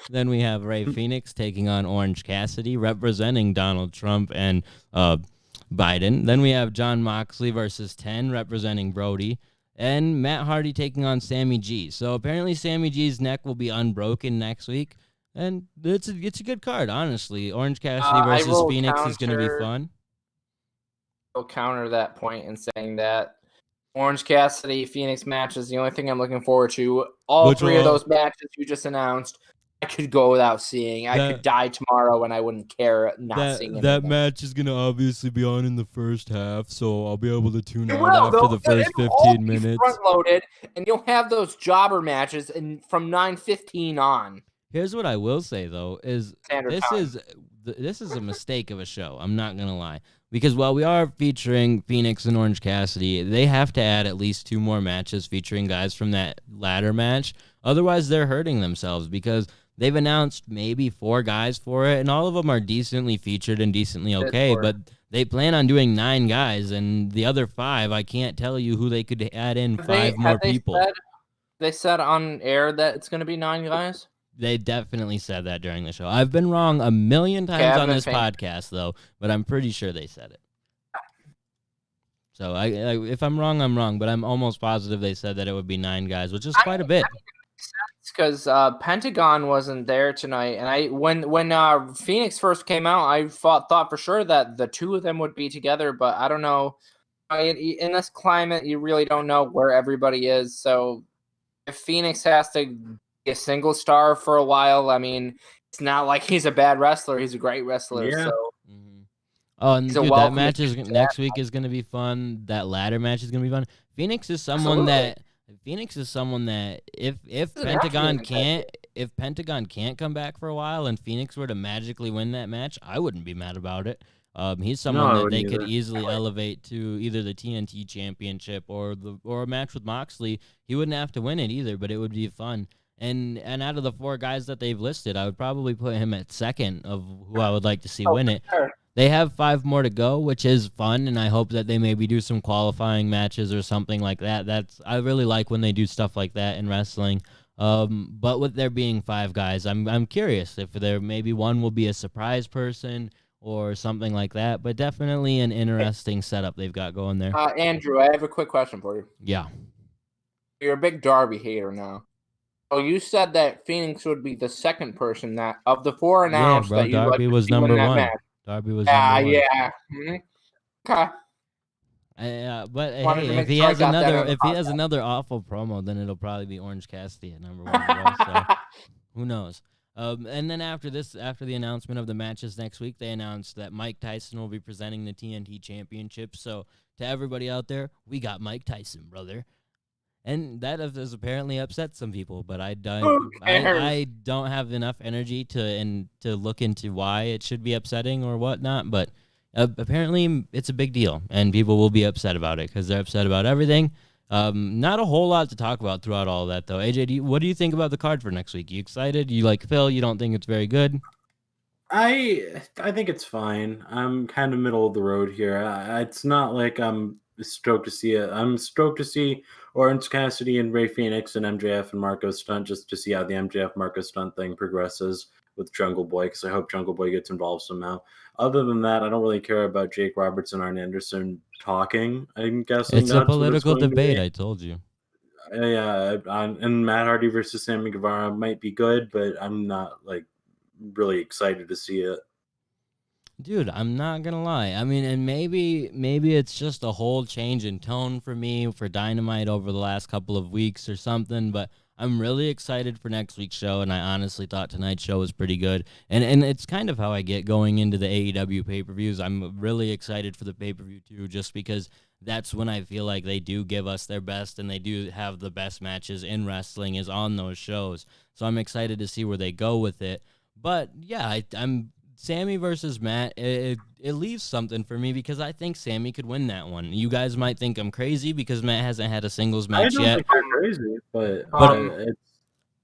B: Then we have Ray Phoenix taking on Orange Cassidy, representing Donald Trump and Biden. Then we have Jon Moxley versus 10, representing Brody. And Matt Hardy taking on Sammy G. So apparently Sammy G's neck will be unbroken next week. And it's a good card, honestly. Orange Cassidy versus Phoenix is going to be fun.
D: I'll counter that point in saying that Orange Cassidy Phoenix match is the only thing I'm looking forward to. All three of those matches you just announced, I could go without seeing. I could die tomorrow and I wouldn't care not seeing it.
B: That match is going to obviously be on in the first half, so I'll be able to tune out after the first 15 minutes.
D: Front-loaded, and you'll have those jobber matches from 9:15 on.
B: Here's what I will say, though, is this is a mistake of a show. I'm not going to lie. Because while we are featuring Phoenix and Orange Cassidy, they have to add at least 2 more matches featuring guys from that ladder match. Otherwise, they're hurting themselves because they've announced maybe 4 guys for it, and all of them are decently featured and decently okay, but they plan on doing 9 guys, and the other 5, I can't tell you who they could add in 5 more people.
D: They said on air that it's going to be 9 guys?
B: They definitely said that during the show. I've been wrong a million times on this podcast, though, but I'm pretty sure they said it. So if I'm wrong, I'm wrong, but I'm almost positive they said that it would be 9 guys, which is quite a bit.
D: Because Pentagon wasn't there tonight, and when Phoenix first came out, I thought for sure that the 2 of them would be together, but I don't know. In this climate, you really don't know where everybody is, so if Phoenix has to be a single star for a while, I mean, it's not like he's a bad wrestler. He's a great wrestler.
C: Yeah.
D: So.
B: Mm-hmm. Oh, and dude, that match is next week is going to be fun. That ladder match is going to be fun. Phoenix is someone that if Pentagon can't come back for a while and Phoenix were to magically win that match, I wouldn't be mad about it. He's someone that they could easily elevate to either the TNT Championship or a match with Moxley. He wouldn't have to win it either, but it would be fun. And out of the 4 guys that they've listed, I would probably put him at second of who I would like to see win it.
D: Sure.
B: They have 5 more to go, which is fun, and I hope that they maybe do some qualifying matches or something like that. I really like when they do stuff like that in wrestling. But with there being 5 guys, I'm curious if there maybe one will be a surprise person or something like that. But definitely an interesting setup they've got going there.
D: Andrew, I have a quick question for you.
B: Yeah.
D: You're a big Darby hater now. So you said that Phoenix would be the second person that of the 4 announced that you
B: Darby was number 1.
D: Match.
B: Darby was number 1.
D: Yeah. Mm-hmm. Okay.
B: But hey, if he has another awful promo, then it'll probably be Orange Cassidy at number 1. So who knows? And then after the announcement of the matches next week, they announced that Mike Tyson will be presenting the TNT Championship. So to everybody out there, we got Mike Tyson, brother. And that has apparently upset some people, but I don't have enough energy to look into why it should be upsetting or whatnot. But apparently it's a big deal, and people will be upset about it because they're upset about everything. Not a whole lot to talk about throughout all of that, though. AJ, what do you think about the card for next week? You excited? You like Phil? You don't think it's very good?
C: I think it's fine. I'm kind of middle of the road here. It's not like I'm stoked to see it. I'm stoked to see Orange Cassidy and Ray Phoenix and MJF and Marco Stunt, just to see how the MJF Marco Stunt thing progresses with Jungle Boy, because I hope Jungle Boy gets involved somehow. Other than that, I don't really care about Jake Roberts and Arn Anderson talking. I'm guessing
B: it's a political debate. I told you.
C: Yeah, and Matt Hardy versus Sammy Guevara might be good, but I'm not really excited to see it.
B: Dude, I'm not gonna lie. I mean, and maybe it's just a whole change in tone for me for Dynamite over the last couple of weeks or something, but I'm really excited for next week's show, and I honestly thought tonight's show was pretty good. And it's kind of how I get going into the AEW pay-per-views. I'm really excited for the pay-per-view too, just because that's when I feel like they do give us their best, and they do have the best matches in wrestling is on those shows. So I'm excited to see where they go with it. But yeah, I'm Sammy versus Matt, it leaves something for me because I think Sammy could win that one. You guys might think I'm crazy because Matt hasn't had a singles match yet.
C: I don't think you're crazy, but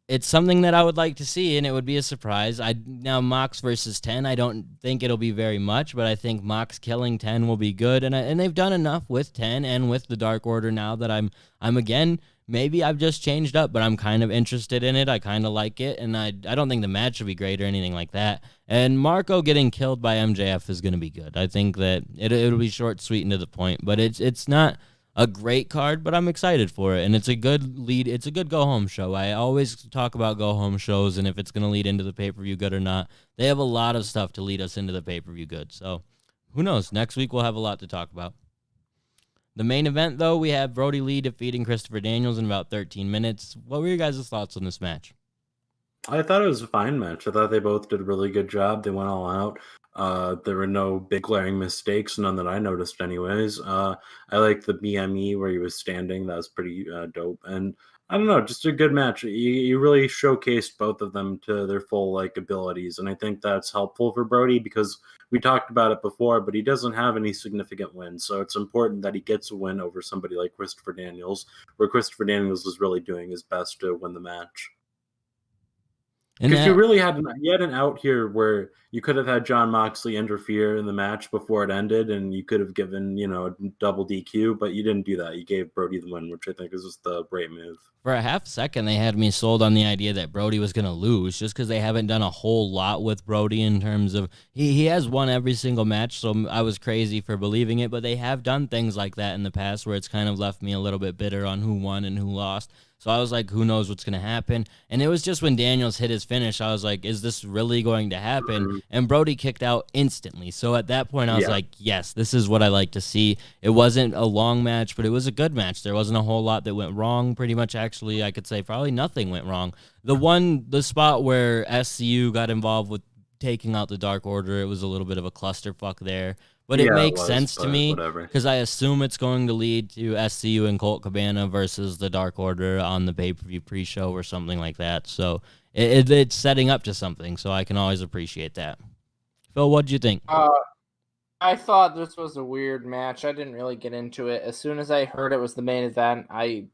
B: it's something that I would like to see, and it would be a surprise. Now Mox versus 10, I don't think it'll be very much, but I think Mox killing 10 will be good, and they've done enough with 10 and with the Dark Order now that I'm again maybe I've just changed up, but I'm kind of interested in it. I kind of like it, and I don't think the match should be great or anything like that. And Marco getting killed by MJF is going to be good. I think that it'll be short, sweet, and to the point, but it's not a great card, but I'm excited for it, and it's a good lead. It's a good go-home show. I always talk about go-home shows, and if it's going to lead into the pay-per-view good or not. They have a lot of stuff to lead us into the pay-per-view good, so who knows? Next week we'll have a lot to talk about. The main event, though, we have Brody Lee defeating Christopher Daniels in about 13 minutes. What were your guys' thoughts on this match?
C: I thought it was a fine match. I thought they both did a really good job. They went all out. There were no big glaring mistakes, none that I noticed anyways. I like the BME where he was standing. That was pretty dope. And I don't know, just a good match. You really showcased both of them to their full abilities. And I think that's helpful for Brody because we talked about it before, but he doesn't have any significant wins. So it's important that he gets a win over somebody like Christopher Daniels, where Christopher Daniels is really doing his best to win the match. Because you really had an out here where you could have had Jon Moxley interfere in the match before it ended, and you could have given, a double DQ, but you didn't do that. You gave Brody the win, which I think is just a great move.
B: For a half second, they had me sold on the idea that Brody was going to lose just because they haven't done a whole lot with Brody in terms of he has won every single match, so I was crazy for believing it, but they have done things like that in the past where it's kind of left me a little bit bitter on who won and who lost. So I was like, who knows what's going to happen? And it was just when Daniels hit his finish, I was like, is this really going to happen? Mm-hmm. And Brody kicked out instantly. So at that point, I was like, yes, this is what I like to see. It wasn't a long match, but it was a good match. There wasn't a whole lot that went wrong. Pretty much, actually, I could say probably nothing went wrong. The spot where SCU got involved with taking out the Dark Order, it was a little bit of a clusterfuck there. But it makes sense to me because I assume it's going to lead to SCU and Colt Cabana versus the Dark Order on the pay-per-view pre-show or something like that. So it's setting up to something, so I can always appreciate that. Phil, what did you think?
D: I thought this was a weird match. I didn't really get into it. As soon as I heard it was the main event, I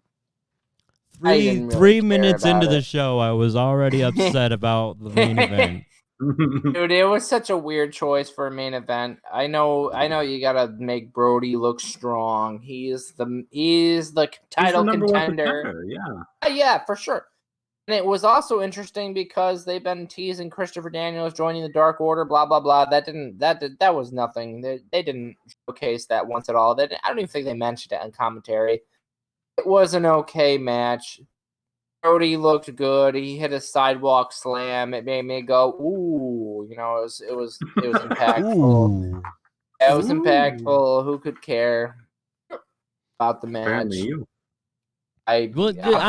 D: didn't really
B: 3 minutes into the show, I was already upset about the main event.
D: Dude, it was such a weird choice for a main event. I know you gotta make Brody look strong. He's the title contender. Yeah, for sure. And it was also interesting because they've been teasing Christopher Daniels joining the Dark Order, blah blah blah. That was nothing. They didn't showcase that once at all. I don't even think they mentioned it on commentary. It was an okay match. Brody looked good. He hit a sidewalk slam. It made me go, ooh, it was impactful. It was impactful. Who could care about the match?
B: I'm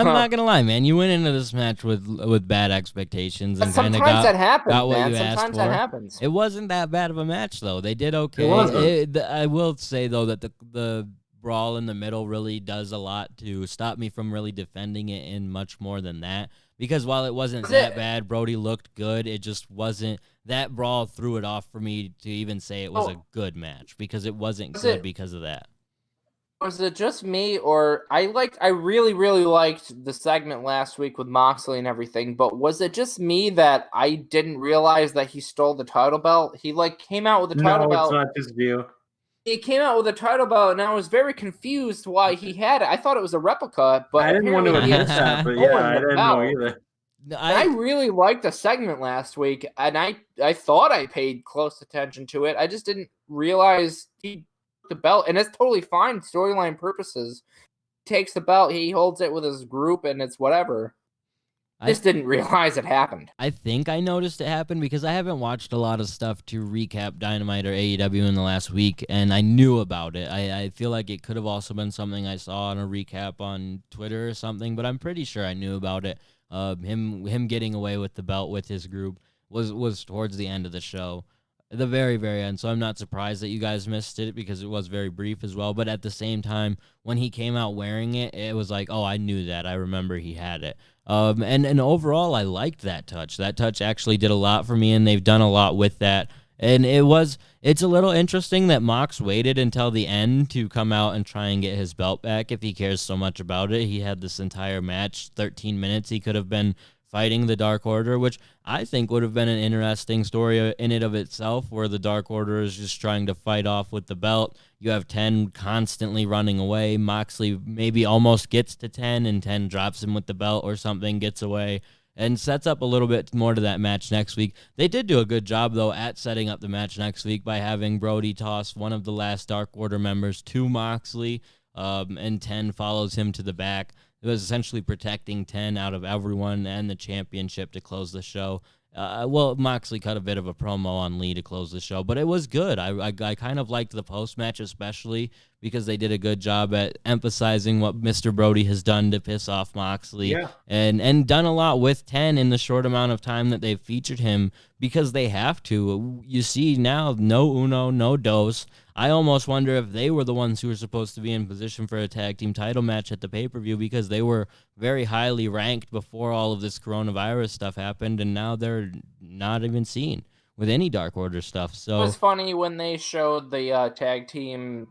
B: not gonna lie, man. You went into this match with bad expectations and kind of got
D: that happens,
B: got what
D: man.
B: you
D: Sometimes
B: asked for.
D: That happens.
B: It wasn't that bad of a match, though. They did okay. I will say though that the brawl in the middle really does a lot to stop me from really defending it in much more than that. Because while it wasn't that bad, Brody looked good. It just wasn't. That brawl threw it off for me to even say it was a good match because it wasn't good because of that.
D: Was it just me, or I really, really liked the segment last week with Moxley and everything, but was it just me that I didn't realize that he stole the title belt? He came out with the title belt.
C: No, it's not just you.
D: He came out with a title belt, and I was very confused why he had it. I thought it was a replica, but
C: I didn't want to admit that, but I didn't know either.
D: I really liked the segment last week, and I thought I paid close attention to it. I just didn't realize he took the belt, and it's totally fine, storyline purposes. He takes the belt, he holds it with his group, and it's whatever. I just didn't realize it happened.
B: I think I noticed it happened because I haven't watched a lot of stuff to recap Dynamite or AEW in the last week, and I knew about it. I feel like it could have also been something I saw on a recap on Twitter or something, but I'm pretty sure I knew about it. Him getting away with the belt with his group was towards the end of the show, the very, very end. So I'm not surprised that you guys missed it because it was very brief as well. But at the same time, when he came out wearing it, it was like, oh, I knew that. I remember he had it. And overall, I liked that touch. That touch actually did a lot for me, and they've done a lot with that. And it's a little interesting that Mox waited until the end to come out and try and get his belt back if he cares so much about it. He had this entire match, 13 minutes. He could have been fighting the Dark Order, which I think would have been an interesting story in and of itself, where the Dark Order is just trying to fight off with the belt. You have 10 constantly running away. Moxley maybe almost gets to 10, and 10 drops him with the belt or something, gets away, and sets up a little bit more to that match next week. They did do a good job, though, at setting up the match next week by having Brody toss one of the last Dark Order members to Moxley, and 10 follows him to the back. It was essentially protecting 10 out of everyone and the championship to close the show. Well, Moxley cut a bit of a promo on Lee to close the show, but it was good. I kind of liked the post-match, especially because they did a good job at emphasizing what Mr. Brody has done to piss off Moxley, and done a lot with 10 in the short amount of time that they've featured him, because they have to. You see now, no Uno, no Dos. I almost wonder if they were the ones who were supposed to be in position for a tag team title match at the pay-per-view, because they were very highly ranked before all of this coronavirus stuff happened, and now they're not even seen with any Dark Order stuff. So
D: it was funny when they showed the tag team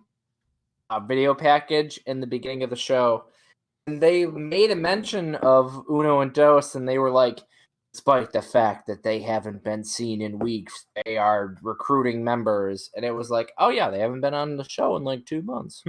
D: video package in the beginning of the show, and they made a mention of Uno and Dos, and they were like, despite the fact that they haven't been seen in weeks, they are recruiting members. And it was like, oh yeah, they haven't been on the show in like 2 months.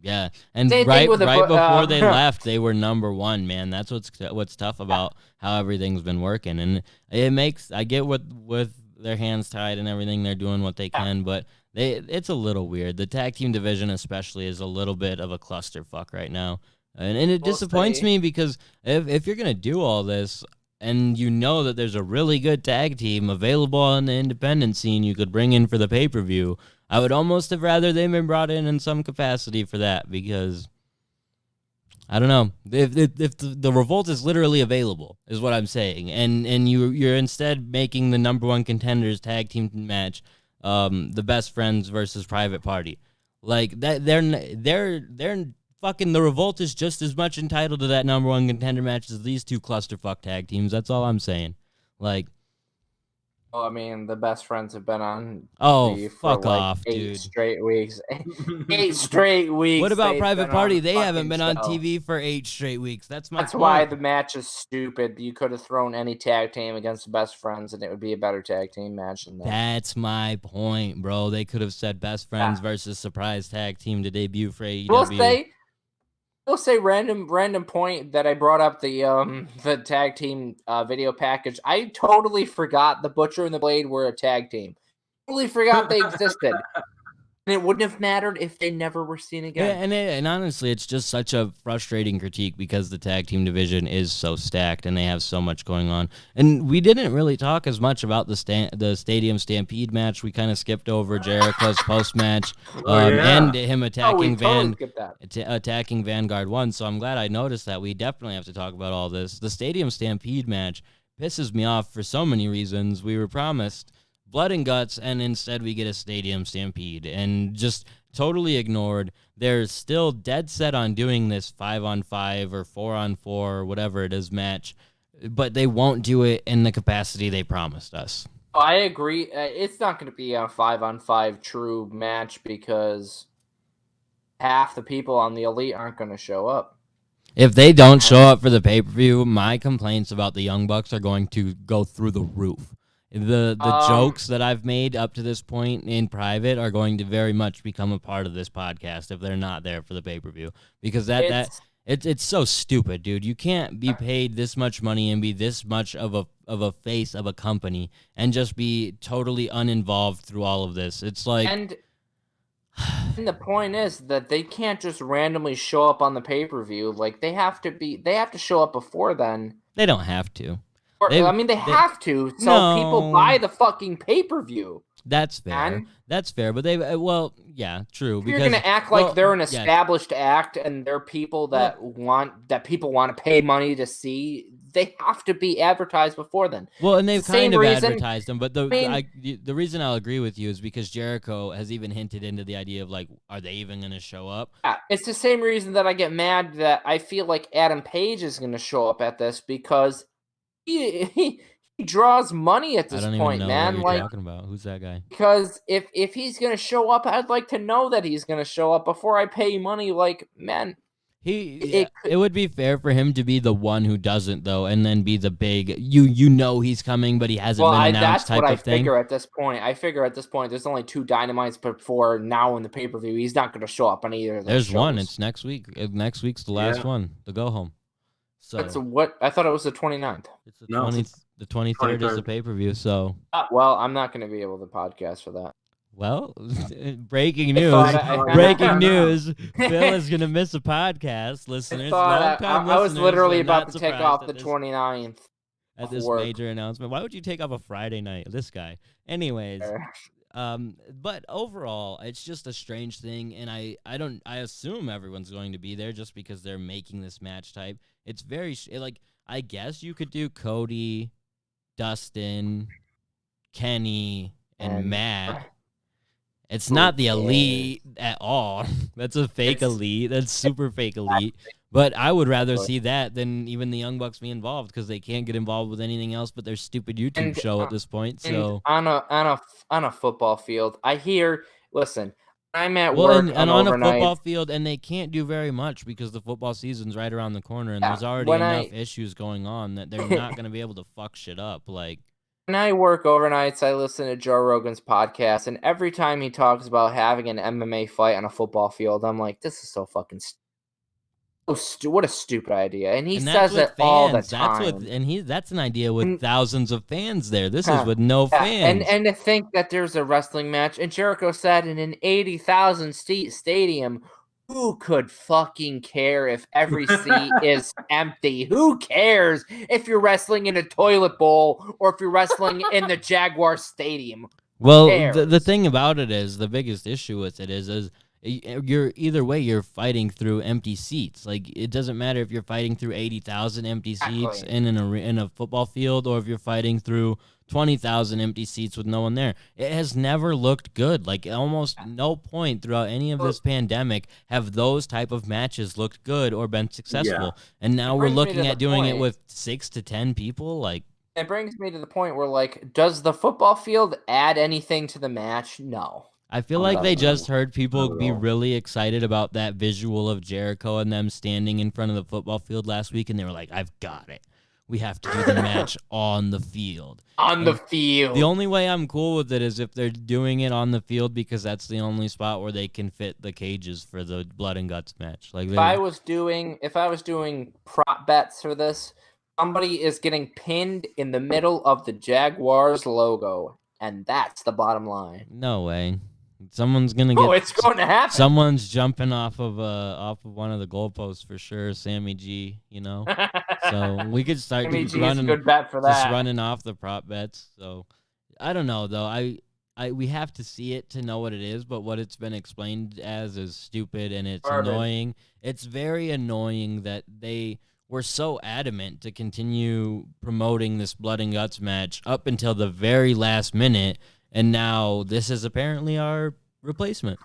B: Yeah, and
D: Same
B: right
D: thing with
B: before they left, they were number one, man. That's what's tough about how everything's been working. And it makes, I get with their hands tied and everything, they're doing what they can, but it's a little weird. The tag team division especially is a little bit of a clusterfuck right now. And it disappoints me, because if you're going to do all this, and you know that there's a really good tag team available on the independent scene you could bring in for the pay-per-view, I would almost have rather they've been brought in some capacity for that, because, I don't know, if the Revolt is literally available, is what I'm saying, and you're instead making the number one contenders tag team match the Best Friends versus Private Party. Like, that they're fucking, the Revolt is just as much entitled to that number one contender match as these two clusterfuck tag teams. That's all I'm saying. Like,
D: well, I mean, the Best Friends have been on
B: oh,
D: for
B: fuck
D: like
B: off,
D: 8
B: dude.
D: straight weeks. 8 straight weeks.
B: What about Private Party? They haven't been on
D: show.
B: TV for 8 straight weeks. That's my point.
D: Why the match is stupid. You could have thrown any tag team against the Best Friends, and it would be a better tag team match than that.
B: That's my point, bro. They could have said Best Friends versus Surprise Tag Team to debut for AEW.
D: We'll say random point that I brought up the tag team video package. I totally forgot the Butcher and the Blade were a tag team. Totally forgot they existed. And it wouldn't have mattered if they never were seen again.
B: Yeah, and honestly, it's just such a frustrating critique, because the tag team division is so stacked and they have so much going on. And we didn't really talk as much about the Stadium Stampede match. We kind of skipped over Jericho's post-match and him attacking attacking Vanguard 1. So I'm glad I noticed that. We definitely have to talk about all this. The Stadium Stampede match pisses me off for so many reasons. We were promised blood and guts, and instead we get a Stadium Stampede, and just totally ignored. They're still dead set on doing this 5-on-5 or 4-on-4 or whatever it is match, but they won't do it in the capacity they promised us.
D: I agree. It's not going to be a 5-on-5 true match, because half the people on the Elite aren't going to show up.
B: If they don't show up for the pay-per-view, my complaints about the Young Bucks are going to go through the roof. The jokes that I've made up to this point in private are going to very much become a part of this podcast if they're not there for the pay-per-view, because it's so stupid, dude. You can't be paid this much money and be this much of a face of a company and just be totally uninvolved through all of this. It's like,
D: and the point is that they can't just randomly show up on the pay-per-view. Like, they have to show up before then.
B: They don't have to.
D: They have to, so people buy the fucking pay-per-view.
B: That's fair. Man. That's fair, but yeah, true.
D: If you're gonna act like they're an established act and they're people that people want to pay money to see, they have to be advertised before then.
B: Well, and they've kind of advertised them, but the reason I'll agree with you is because Jericho has even hinted into the idea of, like, are they even gonna show up?
D: Yeah, it's the same reason that I get mad that I feel like Adam Page is gonna show up at this, because he draws money at this point, man.
B: What you're talking about. Who's that guy?
D: Because if he's gonna show up, I'd like to know that he's gonna show up before I pay money. Like, man,
B: It would be fair for him to be the one who doesn't, though, and then be the big, you know he's coming, but he hasn't been announced type of thing.
D: That's what I figure at this point. I figure at this point there's only 2 Dynamites before now in the pay-per-view. He's not going to show up on either of those
B: There's
D: shows.
B: one. It's next week. Next week's the last one, the go-home. So
D: That's what I thought it was the 29th.
B: It's the 23rd is the pay-per-view, so.
D: Well, I'm not going to be able to podcast for that.
B: Well, breaking news. Breaking news. Phil is going to miss a podcast, listeners.
D: I was literally about to take off the 29th.
B: At this major announcement. Why would you take off a Friday night? This guy. Anyways. But overall, it's just a strange thing, and I assume everyone's going to be there just because they're making this match type. It's very, I guess you could do Cody, Dustin, Kenny, and Matt. It's not the Elite at all. That's a fake Elite. That's super fake Elite. But I would rather see that than even the Young Bucks be involved because they can't get involved with anything else but their stupid YouTube show at this point. So
D: on a football field, I hear. Listen, I'm at work
B: and on
D: overnight.
B: a football field, and they can't do very much because the football season's right around the corner, and there's already enough issues going on that they're not going to be able to fuck shit up. Like.
D: When I work overnights, I listen to Joe Rogan's podcast, and every time he talks about having an MMA fight on a football field, I'm like, this is so fucking what a stupid idea. And he says it all the time.
B: That's an idea with thousands of fans there. This is with no fans.
D: And to think that there's a wrestling match, and Jericho said in an 80,000 seat stadium, who could fucking care if every seat is empty? Who cares if you're wrestling in a toilet bowl or if you're wrestling in the Jaguar Stadium?
B: Well, the thing about it is, the biggest issue with it is you're either way, you're fighting through empty seats. Like, it doesn't matter if you're fighting through 80,000 empty seats in a football field or if you're fighting through 20,000 empty seats with no one there. It has never looked good. Like, almost no point throughout any of this pandemic have those type of matches looked good or been successful. And now we're looking at doing it with 6 to 10 people. Like,
D: it brings me to the point where, like, does the football field add anything to the match? No.
B: I feel like they just heard people be really excited about that visual of Jericho and them standing in front of the football field last week, and they were like, I've got it. We have to do the match on the field.
D: The field.
B: The only way I'm cool with it is if they're doing it on the field because that's the only spot where they can fit the cages for the blood and guts match. Like,
D: if I was doing prop bets for this, somebody is getting pinned in the middle of the Jaguars logo, and that's the bottom line.
B: No way. Someone's gonna get.
D: Oh, it's going to happen.
B: Someone's jumping off of one of the goalposts for sure. Sammy G, So we could start running.
D: Good bet for that.
B: Just running off the prop bets. So I don't know though. We have to see it to know what it is. But what it's been explained as is stupid and it's annoying. It's very annoying that they were so adamant to continue promoting this blood and guts match up until the very last minute. And now this is apparently our replacement.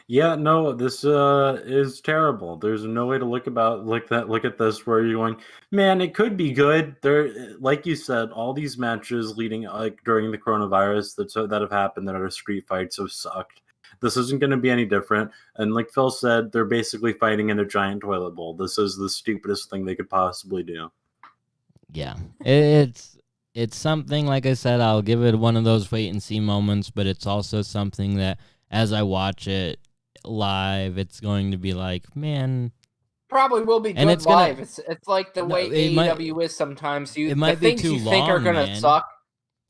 C: Yeah, no, this is terrible. There's no way to look at this where you're going, man, it could be good. There, like you said, all these matches leading during the coronavirus that have happened that are street fights have sucked. This isn't going to be any different. And like Phil said, they're basically fighting in a giant toilet bowl. This is the stupidest thing they could possibly do.
B: Yeah, it's something, like I said, I'll give it one of those wait and see moments, but it's also something that as I watch it live, it's going to be like, man.
D: Probably will be good live. It's like the way AEW is sometimes.
B: It might be too long,
D: think are going to suck.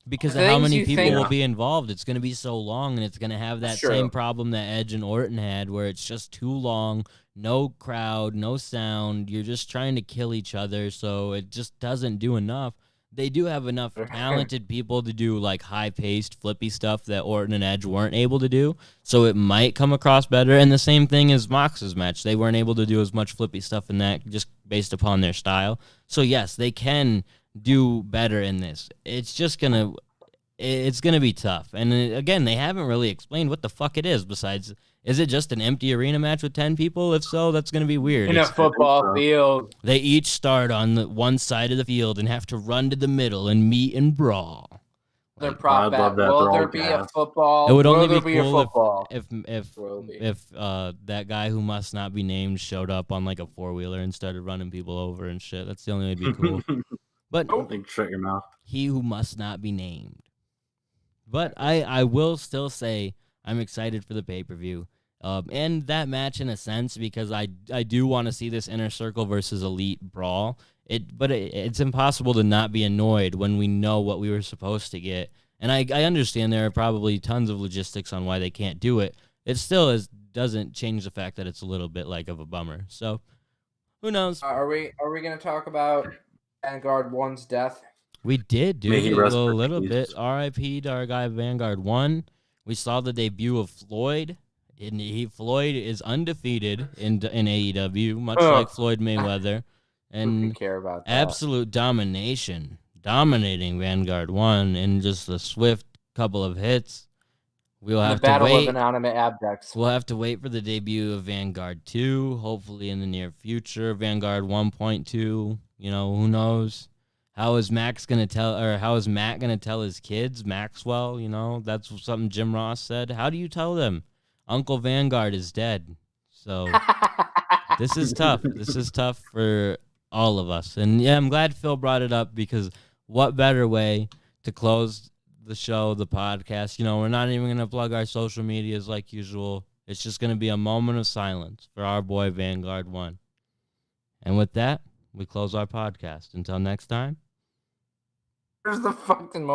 B: Because of how many people will be involved. It's going to be so long, and it's going to have that same problem that Edge and Orton had, where it's just too long, no crowd, no sound. You're just trying to kill each other, so it just doesn't do enough. They do have enough talented people to do like high-paced, flippy stuff that Orton and Edge weren't able to do, so it might come across better. And the same thing as Mox's match. They weren't able to do as much flippy stuff in that just based upon their style. So yes, they can do better in this. It's gonna be tough. And again, they haven't really explained what the fuck it is besides, is it just an empty arena match with 10 people? If so, that's going to be weird.
D: In a football field.
B: They each start on the one side of the field and have to run to the middle and meet and brawl.
D: Their
B: Like,
D: prop
C: I'd
D: bet.
C: love that.
D: Will
C: They're all
D: there be a
C: gas.
D: football?
B: It would
D: Will
B: only
D: there
B: be
D: a
B: cool
D: football? Will be.
B: if that guy who must not be named showed up on like a 4-wheeler and started running people over and shit. That's the only way it'd be cool. But
C: Like, shut your mouth.
B: he who must not be named. But I will still say I'm excited for the pay-per-view. And that match in a sense, because I do want to see this Inner Circle versus Elite brawl. It's impossible to not be annoyed when we know what we were supposed to get. And I understand there are probably tons of logistics on why they can't do it. It still doesn't change the fact that it's a little bit like of a bummer. So who knows?
D: Are we going to talk about Vanguard 1's death?
B: We did,
C: May he
B: dude.
C: rest
B: A
C: in
B: little
C: peace.
B: bit. R.I.P. to our guy Vanguard 1. We saw the debut of Floyd. Floyd is undefeated in AEW, much like Floyd Mayweather.
D: Who
B: And
D: could care about that?
B: absolute domination. Dominating Vanguard 1 in just a swift couple of hits. We'll
D: The
B: have to
D: battle
B: wait.
D: of inanimate abjects.
B: We'll have to wait for the debut of Vanguard 2, hopefully in the near future. Vanguard 1.2, who knows? How is Matt gonna tell his kids, Maxwell, that's something Jim Ross said. How do you tell them? Uncle Vanguard is dead. So this is tough. This is tough for all of us. And yeah, I'm glad Phil brought it up, because what better way to close the show, the podcast? We're not even going to plug our social medias like usual. It's just going to be a moment of silence for our boy Vanguard 1. And with that, we close our podcast. Until next time.
D: Where's the fucking moment?